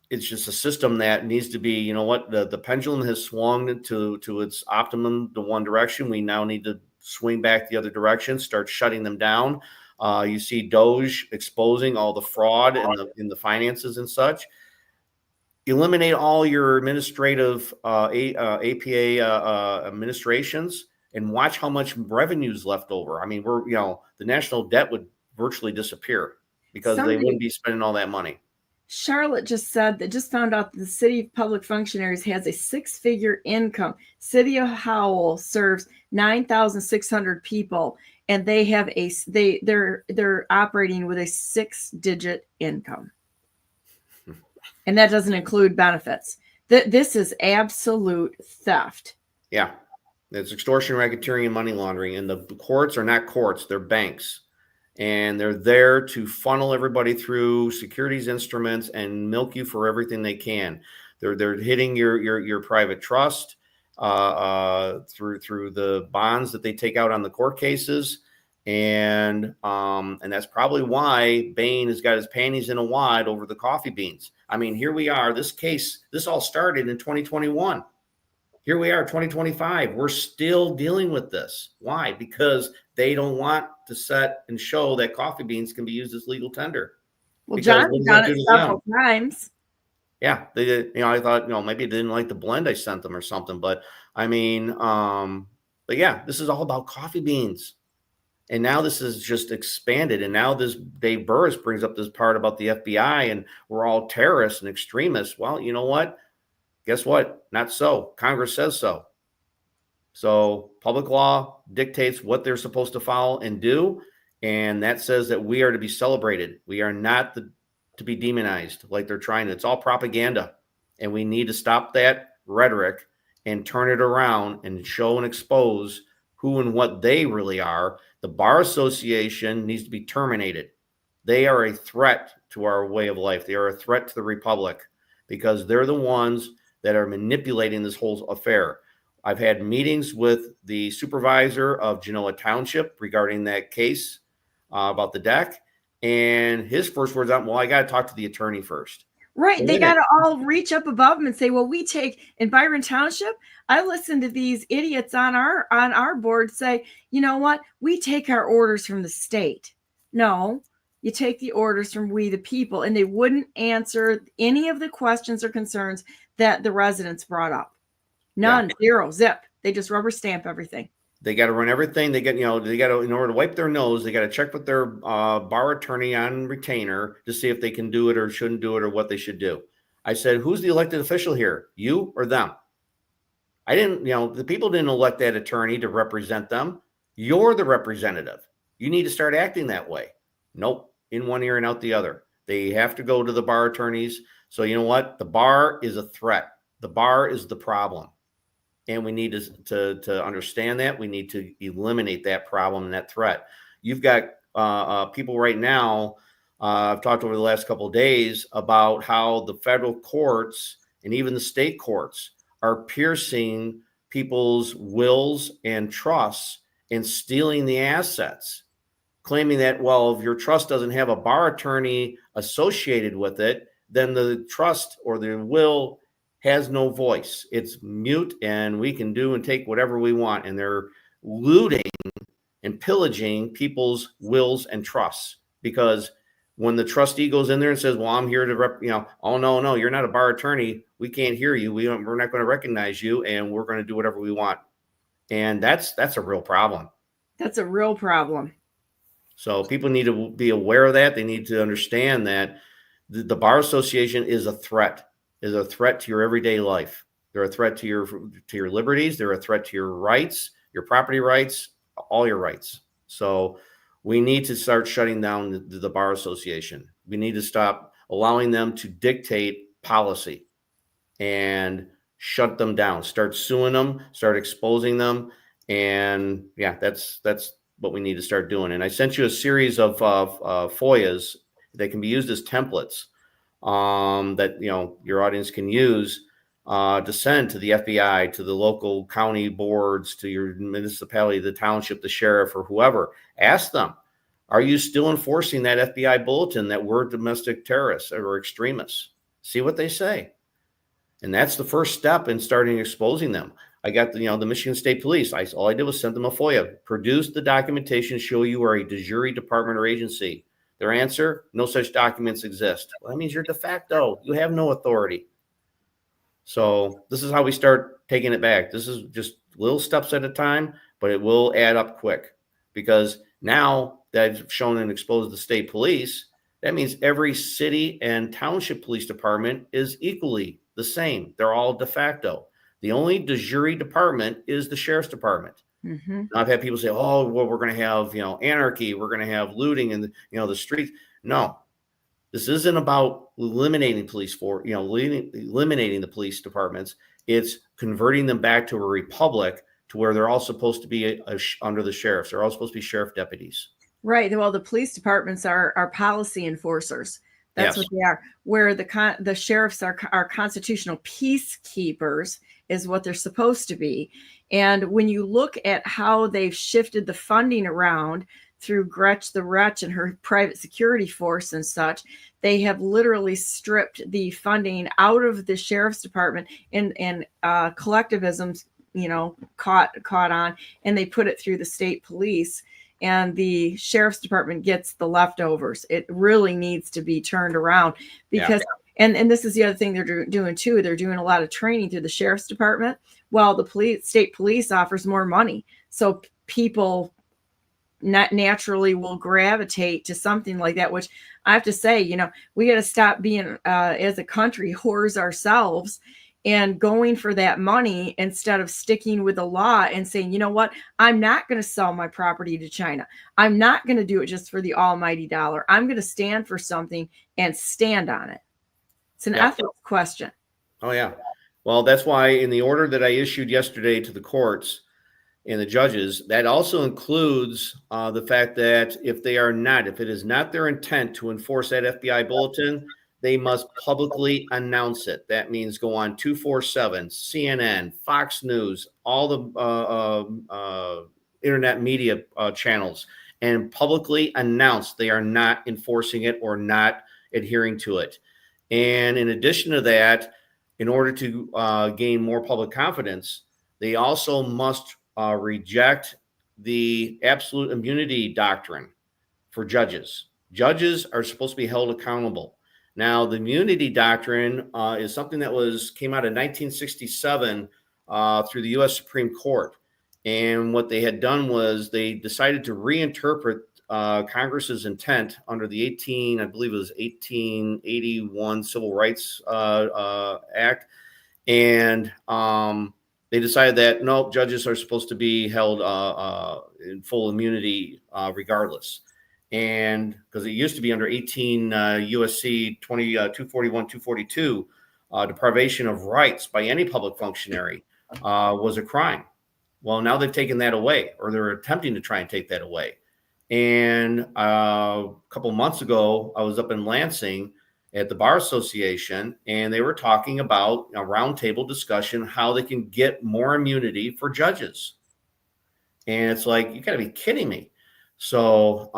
it's just a system that needs to be, you know what, the pendulum has swung to its optimum, the one direction. We now need to swing back the other direction, start shutting them down. You see Doge exposing all the fraud in the finances and such. Eliminate all your administrative APA administrations, and watch how much revenue is left over. I mean, the national debt would virtually disappear because they wouldn't be spending all that money. Charlotte just said that just found out that the City of Public Functionaries has a 6-figure income. City of Howell serves 9,600 people, and they have they're operating with a 6-digit income. And that doesn't include benefits. This is absolute theft. Yeah. It's extortion, racketeering, money laundering. And the courts are not courts, they're banks. And they're there to funnel everybody through securities instruments and milk you for everything they can. They're hitting your private trust through the bonds that they take out on the court cases. And that's probably why Bain has got his panties in a wad over the coffee beans. I mean, here we are. This all started in 2021. Here we are, 2025. We're still dealing with this. Why? Because they don't want to set and show that coffee beans can be used as legal tender. Well, John's done it several times. Yeah, they did. I thought, maybe they didn't like the blend I sent them or something. But I mean, but yeah, this is all about coffee beans. And now this is just expanded. And now this Dave Burris brings up this part about the FBI and we're all terrorists and extremists. Well, you know what? Guess what? Not so. Congress says so. So public law dictates what they're supposed to follow and do. And that says that we are to be celebrated. We are not to be demonized like they're trying to. It's all propaganda. And we need to stop that rhetoric and turn it around and show and expose who and what they really are. The Bar Association needs to be terminated. They are a threat to our way of life. They are a threat to the Republic because they're the ones that are manipulating this whole affair. I've had meetings with the supervisor of Genoa Township regarding that case about the deck. And his first words out, well, I got to talk to the attorney first. Right. They got to all reach up above them and say, well, we take in Byron Township. I listened to these idiots on our board say, you know what? We take our orders from the state. No, you take the orders from we the people. And they wouldn't answer any of the questions or concerns that the residents brought up. None, yeah. Zero, zip. They just rubber stamp everything. They got to run everything. They got to, in order to wipe their nose, they got to check with their bar attorney on retainer to see if they can do it or shouldn't do it or what they should do. I said, who's the elected official here? You or them? I didn't, the people didn't elect that attorney to represent them. You're the representative. You need to start acting that way. Nope. In one ear and out the other. They have to go to the bar attorneys. So you know what? The bar is a threat. The bar is the problem. And we need to understand that. We need to eliminate that problem and that threat. You've got people right now, I've talked over the last couple of days about how the federal courts and even the state courts are piercing people's wills and trusts and stealing the assets, claiming that, well, if your trust doesn't have a bar attorney associated with it, then the trust or the will has no voice. It's mute, and we can do and take whatever we want. And they're looting and pillaging people's wills and trusts, because when the trustee goes in there and says, well, I'm here to oh, no, you're not a bar attorney. We can't hear you. We're not going to recognize you, and we're going to do whatever we want. And that's a real problem. That's a real problem. So people need to be aware of that. They need to understand that the Bar Association is a threat to your everyday life. They're a threat to your liberties. They're a threat to your rights, your property rights, all your rights. So we need to start shutting down the Bar Association. We need to stop allowing them to dictate policy and shut them down. Start suing them, start exposing them. And yeah, that's what we need to start doing. And I sent you a series of FOIAs that can be used as templates that your audience can use to send to the FBI, to the local county boards, to your municipality, the township, the sheriff, or whoever. Ask them, are you still enforcing that FBI bulletin that we're domestic terrorists or extremists? See what they say. And that's the first step in starting exposing them. I got the Michigan State Police. All I did was send them a FOIA. Produce the documentation, show you are a de jure department or agency. Their answer, no such documents exist. Well, that means you're de facto. You have no authority. So this is how we start taking it back. This is just little steps at a time, but it will add up quick, because now that I've shown and exposed the state police, that means every city and township police department is equally the same. They're all de facto. The only de jure department is the sheriff's department. Mm-hmm. I've had people say, oh, well, we're going to have, anarchy. We're going to have looting in the streets. No, this isn't about eliminating eliminating the police departments. It's converting them back to a republic, to where they're all supposed to be under the sheriffs. They're all supposed to be sheriff deputies. Right. Well, the police departments are policy enforcers. That's what they are. Where the sheriffs are constitutional peacekeepers is what they're supposed to be. And when you look at how they've shifted the funding around through Gretch the Wretch and her private security force and such, they have literally stripped the funding out of the sheriff's department, and collectivism's, caught on, and they put it through the state police. And the sheriff's department gets the leftovers. It really needs to be turned around, because, and this is the other thing they're doing too. They're doing a lot of training through the sheriff's department, while the state police offers more money. So people not naturally will gravitate to something like that, which I have to say, we got to stop being, as a country, whores ourselves and going for that money instead of sticking with the law and saying, you know what, I'm not going to sell my property to China. I'm not going to do it just for the almighty dollar. I'm going to stand for something and stand on it. It's an ethics question. Oh, yeah. Well, that's why in the order that I issued yesterday to the courts and the judges, that also includes the fact that if it is not their intent to enforce that FBI bulletin, they must publicly announce it. That means go on 247, CNN, Fox News, all the internet media channels, and publicly announce they are not enforcing it or not adhering to it. And in addition to that, in order to gain more public confidence, they also must reject the absolute immunity doctrine for judges. Judges are supposed to be held accountable. Now, the immunity doctrine is something that came out in 1967 through the U.S. Supreme Court. And what they had done was they decided to reinterpret Congress's intent under the 1881 Civil Rights Act. And they decided that, no, judges are supposed to be held in full immunity regardless. And because it used to be under 18 USC 241, 242, deprivation of rights by any public functionary was a crime. Well, now they've taken that away, or they're attempting to try and take that away. And a couple months ago, I was up in Lansing, at the Bar Association, and they were talking about a roundtable discussion, how they can get more immunity for judges. And it's like, you got to be kidding me. So,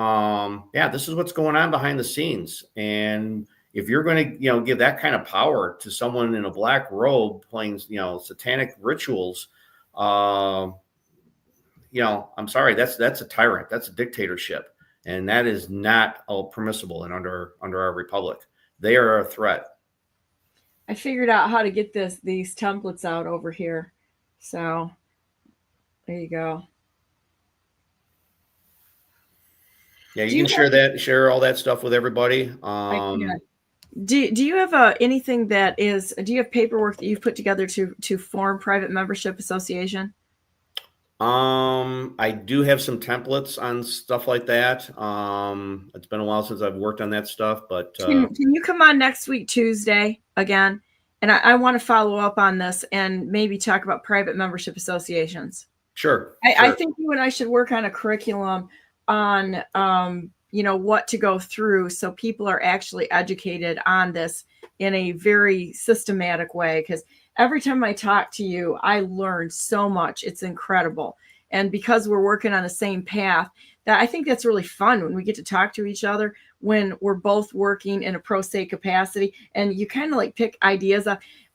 yeah, this is what's going on behind the scenes. And if you're going to, give that kind of power to someone in a black robe playing, satanic rituals, I'm sorry, that's a tyrant. That's a dictatorship. And that is not permissible and under our republic. They are a threat. I figured out how to get these templates out over here. So there you go. Yeah, you can share all that stuff with everybody. Do you have anything do you have paperwork that you've put together to form private membership association? I do have some templates on stuff like that. It's been a while since I've worked on that stuff, but can you come on next week, Tuesday again? And I want to follow up on this and maybe talk about private membership associations. Sure. I think you and I should work on a curriculum on, what to go through so people are actually educated on this in a very systematic way. Because every time I talk to you, I learn so much. It's incredible. And because we're working on the same path, that I think that's really fun when we get to talk to each other, when we're both working in a pro se capacity, and you kind of like pick ideas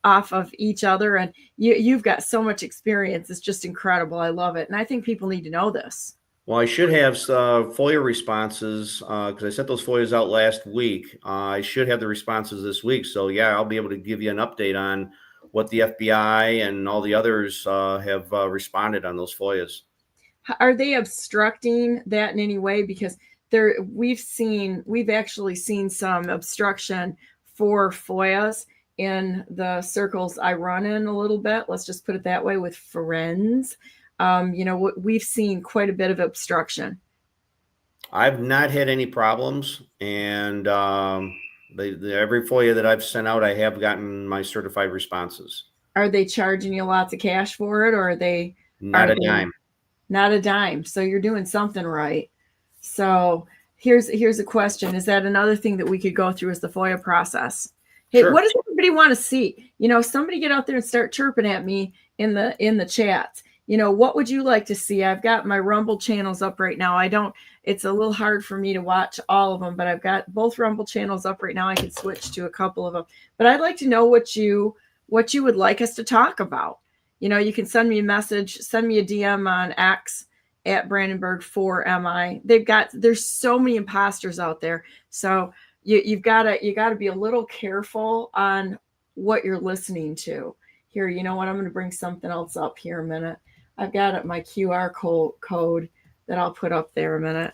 off of each other. And you've got so much experience. It's just incredible. I love it. And I think people need to know this. Well, I should have FOIA responses because I sent those FOIAs out last week. I should have the responses this week. So, yeah, I'll be able to give you an update on what the FBI and all the others have responded on those FOIAs. Are they obstructing that in any way? Because we've actually seen some obstruction for FOIAs in the circles I run in a little bit. Let's just put it that way, with friends. We've seen quite a bit of obstruction. I've not had any problems, and every FOIA that I've sent out, I have gotten my certified responses. Are they charging you lots of cash for it, or are they not a dime? Not a dime. So you're doing something right. So here's a question: is that another thing that we could go through as the FOIA process? Hey, sure. What does everybody want to see? Somebody get out there and start chirping at me in the chats. What would you like to see? I've got my Rumble channels up right now. It's a little hard for me to watch all of them, but I've got both Rumble channels up right now. I could switch to a couple of them, but I'd like to know what you would like us to talk about. You can send me a message, send me a DM on X at BrandenburgForMI. There's so many imposters out there. So you gotta be a little careful on what you're listening to. Here, you know what? I'm going to bring something else up here a minute. I've got my QR code that I'll put up there a minute.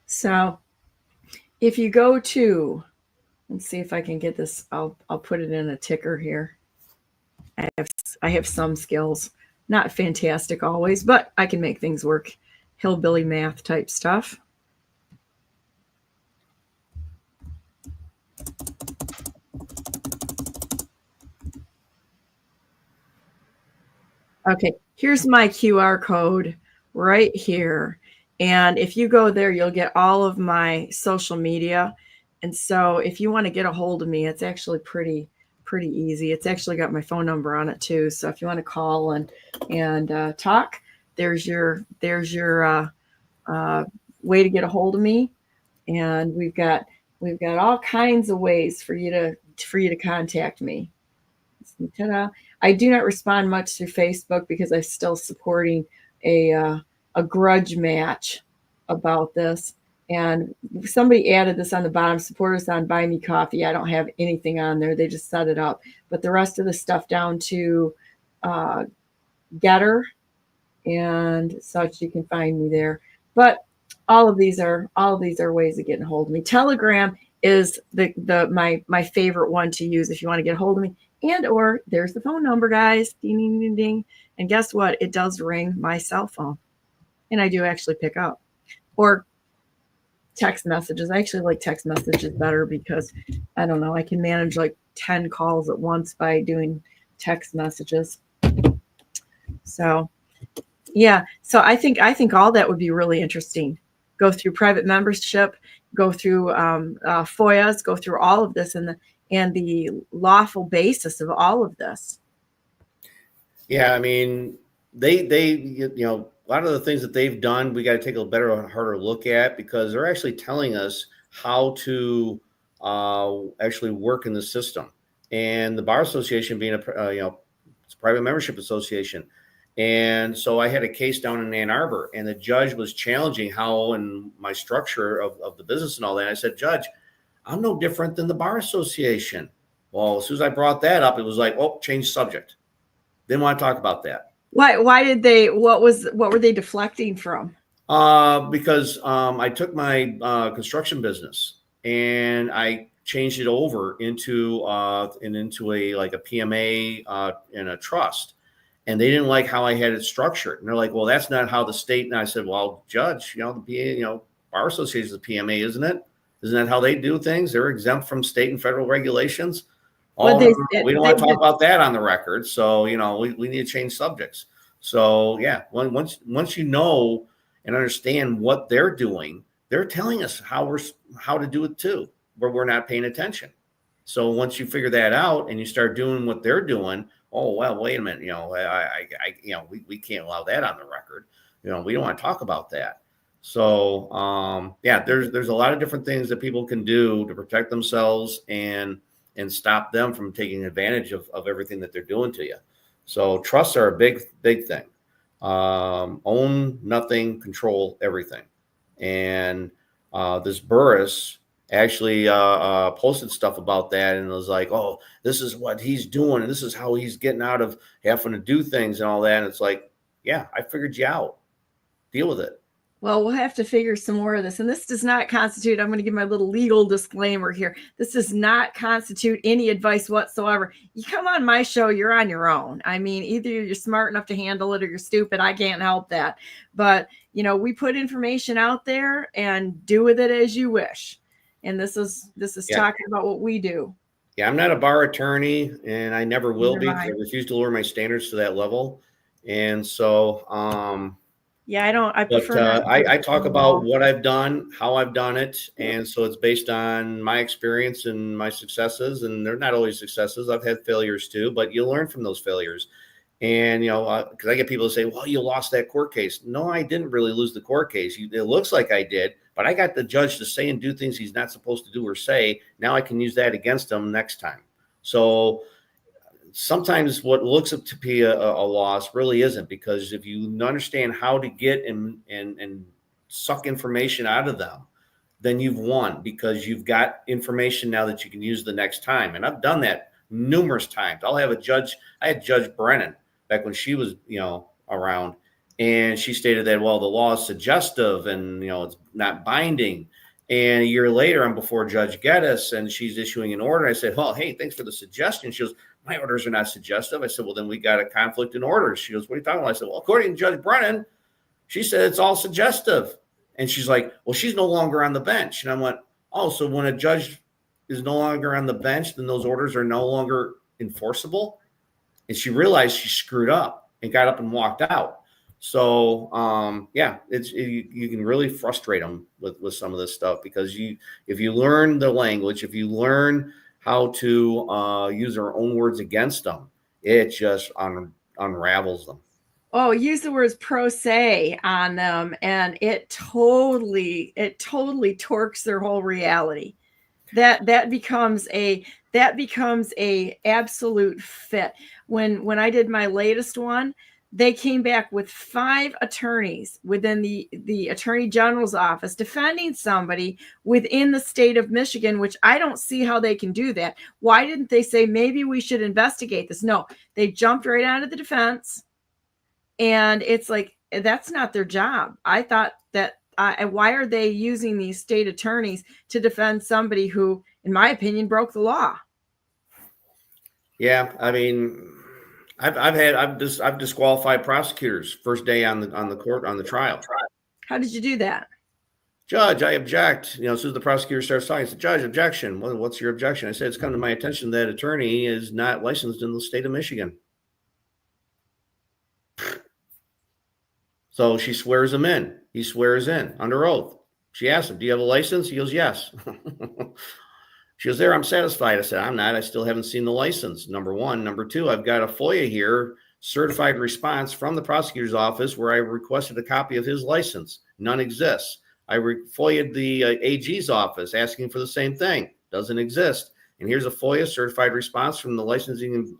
So if you go to, let's see if I can get this. I'll put it in a ticker here. I have some skills, not fantastic always, but I can make things work. Hillbilly math type stuff. Okay, here's my QR code right here. And if you go there, you'll get all of my social media. And so if you want to get a hold of me, it's actually pretty easy. It's actually got my phone number on it too. So if you want to call and talk, there's your way to get a hold of me. And we've got all kinds of ways for you to contact me. Ta-da. I do not respond much through Facebook because I'm still supporting a grudge match about this. And somebody added this on the bottom: support us on Buy Me Coffee. I don't have anything on there. They just set it up. But the rest of the stuff down to Getter and such, you can find me there. But all of these are ways of getting a hold of me. Telegram is my favorite one to use if you want to get a hold of me. And or there's the phone number, guys. Ding, ding, ding, ding. And guess what? It does ring my cell phone. And I do actually pick up. Or text messages. I actually like text messages better because, I don't know, I can manage like 10 calls at once by doing text messages. So Yeah. So I think all that would be really interesting. Go through private membership, go through FOIAs, go through all of this, and the lawful basis of all of this. Yeah, I mean, they a lot of the things that they've done, we got to take a better, harder look at, because they're actually telling us how to actually work in the system. And the Bar Association being it's a private membership association. And so I had a case down in Ann Arbor, and the judge was challenging how and my structure of the business and all that. And I said, Judge, I'm no different than the Bar Association. Well, as soon as I brought that up, it was like, oh, change subject. Didn't want to talk about that. Why did they? What were they deflecting from? Because I took my construction business and I changed it over into a PMA and a trust, and they didn't like how I had it structured. And they're like, "Well, that's not how the state." And I said, "Well, Judge, the Bar Association is the PMA, isn't it? Isn't that how they do things? They're exempt from state and federal regulations." Well, we don't want to talk about that on the record. So, we need to change subjects. So, yeah, once you know and understand what they're doing, they're telling us how to do it too, where we're not paying attention. So once you figure that out and you start doing what they're doing, oh, well, wait a minute, we can't allow that on the record. We don't want to talk about that. So, there's a lot of different things that people can do to protect themselves and stop them from taking advantage of everything that they're doing to you. So trusts are a big thing. Own nothing, control everything. And this Burris actually posted stuff about that, and it was like, oh, this is what he's doing, and this is how he's getting out of having to do things and all that. And it's like, yeah, I figured you out. Deal with it. Well, we'll have to figure some more of this. And this does not constitute, I'm going to give my little legal disclaimer here. This does not constitute any advice whatsoever. You come on my show, you're on your own. I mean, either you're smart enough to handle it or you're stupid. I can't help that. But, we put information out there and do with it as you wish. And this is talking about what we do. Yeah, I'm not a bar attorney, and I never will be. Right. I refuse to lower my standards to that level. And so, yeah, I don't. I prefer. But I talk about what I've done, how I've done it, and so it's based on my experience and my successes. And they're not always successes. I've had failures too, but you learn from those failures. And because I get people to say, "Well, you lost that court case." No, I didn't really lose the court case. It looks like I did, but I got the judge to say and do things he's not supposed to do or say. Now I can use that against him next time. So sometimes what looks up to be a loss really isn't, because if you understand how to get and suck information out of them, then you've won, because you've got information now that you can use the next time. And I've done that numerous times. I had Judge Brennan back when she was, around, and she stated that, well, the law is suggestive and, it's not binding. And a year later, I'm before Judge Geddes, and she's issuing an order. I said, well, hey, thanks for the suggestion. She goes, my orders are not suggestive. I said, well, then we got a conflict in orders. She goes, what are you talking about? I said, well, according to Judge Brennan, she said it's all suggestive. And she's like, well, she's no longer on the bench. And I went, oh, so when a judge is no longer on the bench, then those orders are no longer enforceable? And she realized she screwed up and got up and walked out. So, you can really frustrate them with some of this stuff, because if you learn the language, if you learn how to use our own words against them, it just unravels them. Oh, use the words pro se on them, and it totally torques their whole reality. That becomes a absolute fit. When I did my latest one, they came back with 5 attorneys within the Attorney General's office defending somebody within the state of Michigan, which I don't see how they can do that. Why didn't they say, maybe we should investigate this? No, they jumped right onto the defense. And it's like, that's not their job. I thought that, why are they using these state attorneys to defend somebody who, in my opinion, broke the law? Yeah, I mean, I've disqualified prosecutors first day on the trial. How did you do that? Judge, I object. As soon as the prosecutor starts talking, I said, Judge, objection. What's your objection? I said, it's come to my attention that attorney is not licensed in the state of Michigan. So she swears him in. He swears in under oath. She asks him, do you have a license? He goes, yes. She goes, there, I'm satisfied. I said, I'm not. I still haven't seen the license, number one. Number two, I've got a FOIA here, certified response from the prosecutor's office where I requested a copy of his license. None exists. I FOIA'd the AG's office asking for the same thing. Doesn't exist. And here's a FOIA certified response from the licensing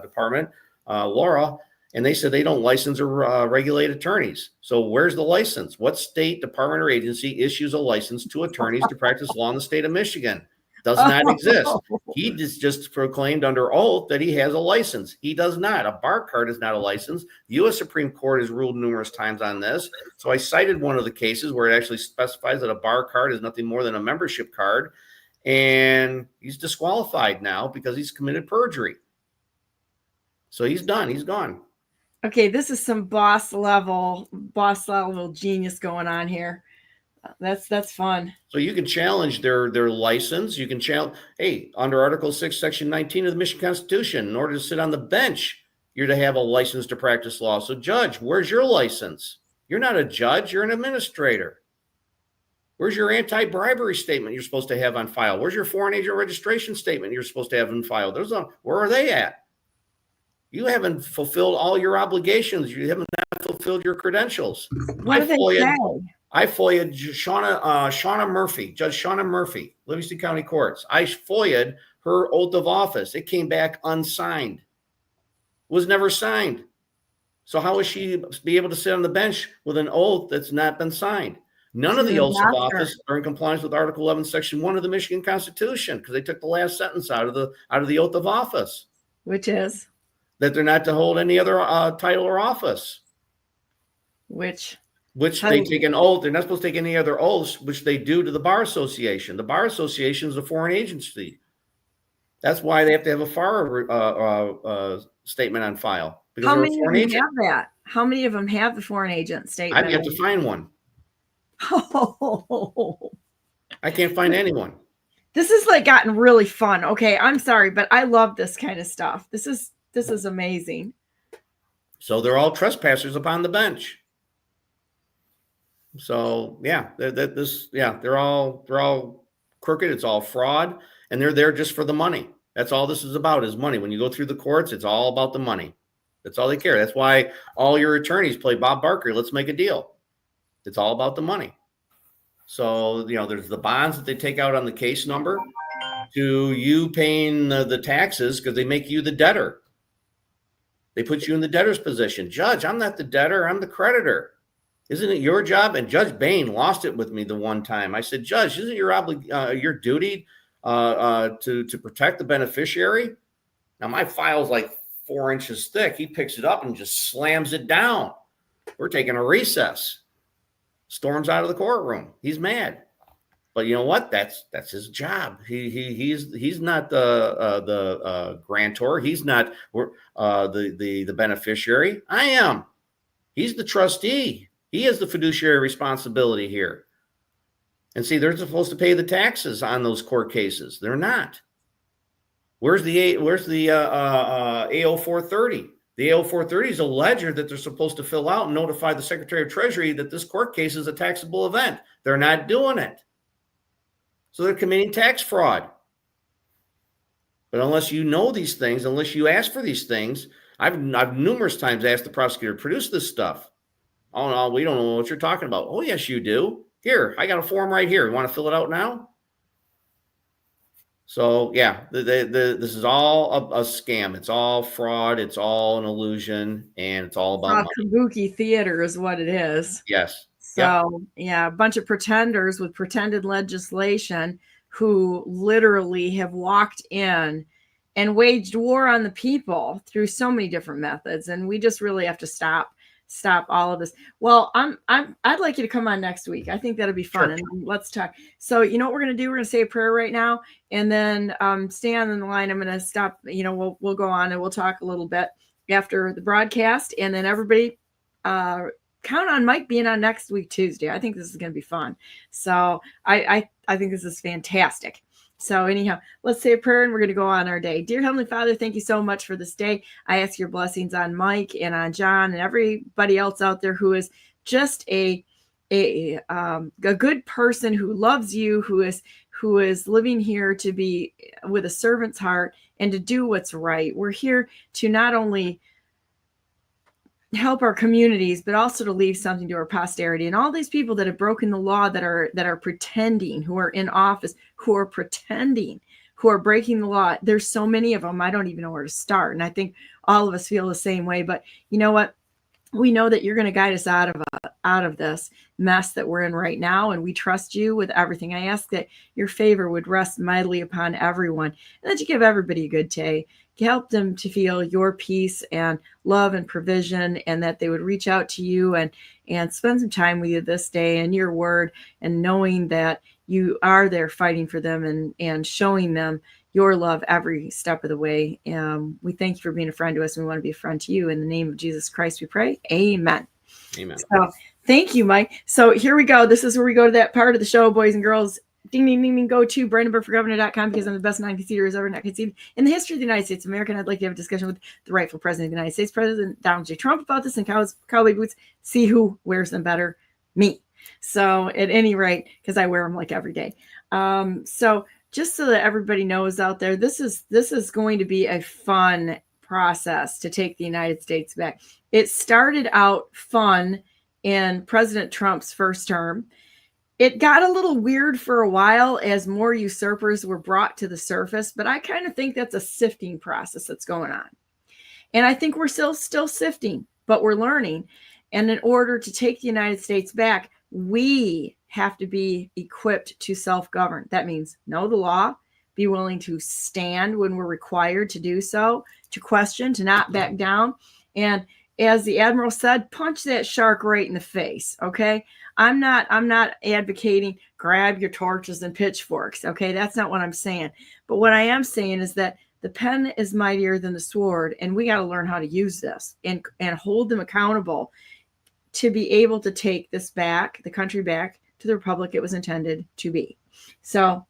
department, Laura, and they said they don't license or regulate attorneys. So where's the license? What state department or agency issues a license to attorneys to practice law in the state of Michigan? Does not exist. He just proclaimed under oath that he has a license. He does not. A bar card is not a license. The U.S. Supreme Court has ruled numerous times on this. So I cited one of the cases where it actually specifies that a bar card is nothing more than a membership card. And he's disqualified now because he's committed perjury. So he's done. He's gone. Okay, this is some boss level genius going on here. That's fun. So you can challenge their license. You can challenge, hey, under Article 6, Section 19 of the Michigan Constitution, in order to sit on the bench, you're to have a license to practice law. So judge, where's your license? You're not a judge, you're an administrator. Where's your anti-bribery statement you're supposed to have on file? Where's your foreign agent registration statement you're supposed to have on file? Where are they at? You haven't fulfilled all your obligations. You haven't fulfilled your credentials. What do they say? I FOIA'd Shauna Murphy, Judge Shauna Murphy, Livingston County Courts. I FOIA'd her oath of office. It came back unsigned. Was never signed. So how would she be able to sit on the bench with an oath that's not been signed? None of the oaths of office are in compliance with Article 11, Section 1 of the Michigan Constitution because they took the last sentence out of the oath of office. Which is? That they're not to hold any other title or office. Which they take an oath. They're not supposed to take any other oaths, which they do to the Bar Association. The Bar Association is a foreign agency. That's why they have to have a FAR statement on file. How many of them have that? How many of them have the foreign agent statement? I've yet to find one. Oh. I can't find anyone. This has gotten really fun. Okay, I'm sorry, but I love this kind of stuff. This is amazing. So they're all trespassers upon the bench. So yeah, they're all crooked. It's all fraud, and they're there just for the money. That's all this is about, is money. When you go through the courts, it's all about the money. That's all they care. That's why all your attorneys play Bob Barker. Let's make a deal. It's all about the money. So there's the bonds that they take out on the case number to you paying the taxes because they make you the debtor. They put you in the debtor's position. Judge, I'm not the debtor. I'm the creditor. Isn't it your job? And Judge Bain lost it with me the one time. I said, Judge, isn't it your duty to protect the beneficiary? Now my file's 4 inches thick. He picks it up and just slams it down. We're taking a recess. Storms out of the courtroom. He's mad. But you know what? That's his job. He's not the grantor. He's not the beneficiary. I am. He's the trustee. He has the fiduciary responsibility here. And see, they're supposed to pay the taxes on those court cases. They're not. Where's the AO 430? The AO 430 is a ledger that they're supposed to fill out and notify the Secretary of Treasury that this court case is a taxable event. They're not doing it. So they're committing tax fraud. But unless you know these things, unless you ask for these things, I've numerous times asked the prosecutor to produce this stuff. Oh, no, we don't know what you're talking about. Oh, yes, you do. Here, I got a form right here. You want to fill it out now? So, yeah, this is all a scam. It's all fraud. It's all an illusion. And it's all about kabuki theater is what it is. Yes. So, yeah, a bunch of pretenders with pretended legislation who literally have walked in and waged war on the people through so many different methods. And we just really have to stop all of this. Well, I'd like you to come on next week. I think that'll be fun. Sure. And let's talk. So you know what we're going to do? We're going to say a prayer right now, and then stay on the line. I'm going to stop. We'll go on and we'll talk a little bit after the broadcast, and then everybody count on Mike being on next week, Tuesday. I think this is going to be fun. So I think this is fantastic. So anyhow, let's say a prayer and we're going to go on our day. Dear Heavenly Father, thank you so much for this day. I ask your blessings on Mike and on John and everybody else out there who is just a good person who loves you, who is living here to be with a servant's heart and to do what's right. We're here to not only help our communities, but also to leave something to our posterity. And all these people that have broken the law, that are pretending, who are in office, who are pretending, who are breaking the law. There's so many of them. I don't even know where to start. And I think all of us feel the same way. But you know what? We know that you're going to guide us out of this mess that we're in right now. And we trust you with everything. I ask that your favor would rest mightily upon everyone and that you give everybody a good day. Help them to feel your peace and love and provision, and that they would reach out to you and spend some time with you this day and your word, and knowing that you are there fighting for them and showing them your love every step of the way. We thank you for being a friend to us, and we want to be a friend to you. In the name of Jesus Christ, we pray. Amen. Amen. So thank you, Mike. So here we go. This is where we go to that part of the show, boys and girls. Ding, ding, ding, ding. Go to BrandenburgForGovernor.com, because I'm the best non-conceders ever not conceded in the history of the United States of America. And I'd like to have a discussion with the rightful president of the United States, President Donald J. Trump, about this, and cowboy boots. See who wears them better. Me. So at any rate, because I wear them like every day. So just so that everybody knows out there, this is going to be a fun process to take the United States back. It started out fun in President Trump's first term. It got a little weird for a while as more usurpers were brought to the surface, but I kind of think that's a sifting process that's going on. And I think we're still sifting, but we're learning. And in order to take the United States back, we have to be equipped to self-govern. That means know the law, be willing to stand when we're required to do so, to question, to not back down. And as the Admiral said, punch that shark right in the face. Okay. I'm not advocating grab your torches and pitchforks. Okay. That's not what I'm saying. But what I am saying is that the pen is mightier than the sword, and we got to learn how to use this and hold them accountable to be able to take this back, the country back to the republic it was intended to be. So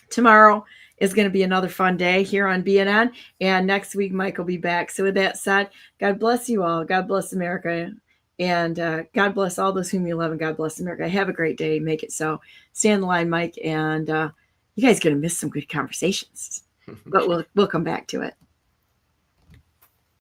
tomorrow is going to be another fun day here on BNN, and next week Mike will be back. So with that said, God bless you all. God bless America, and God bless all those whom you love, and God bless America. Have a great day. Make it so. Stay on the line, Mike, and you guys are going to miss some good conversations, but we'll come back to it.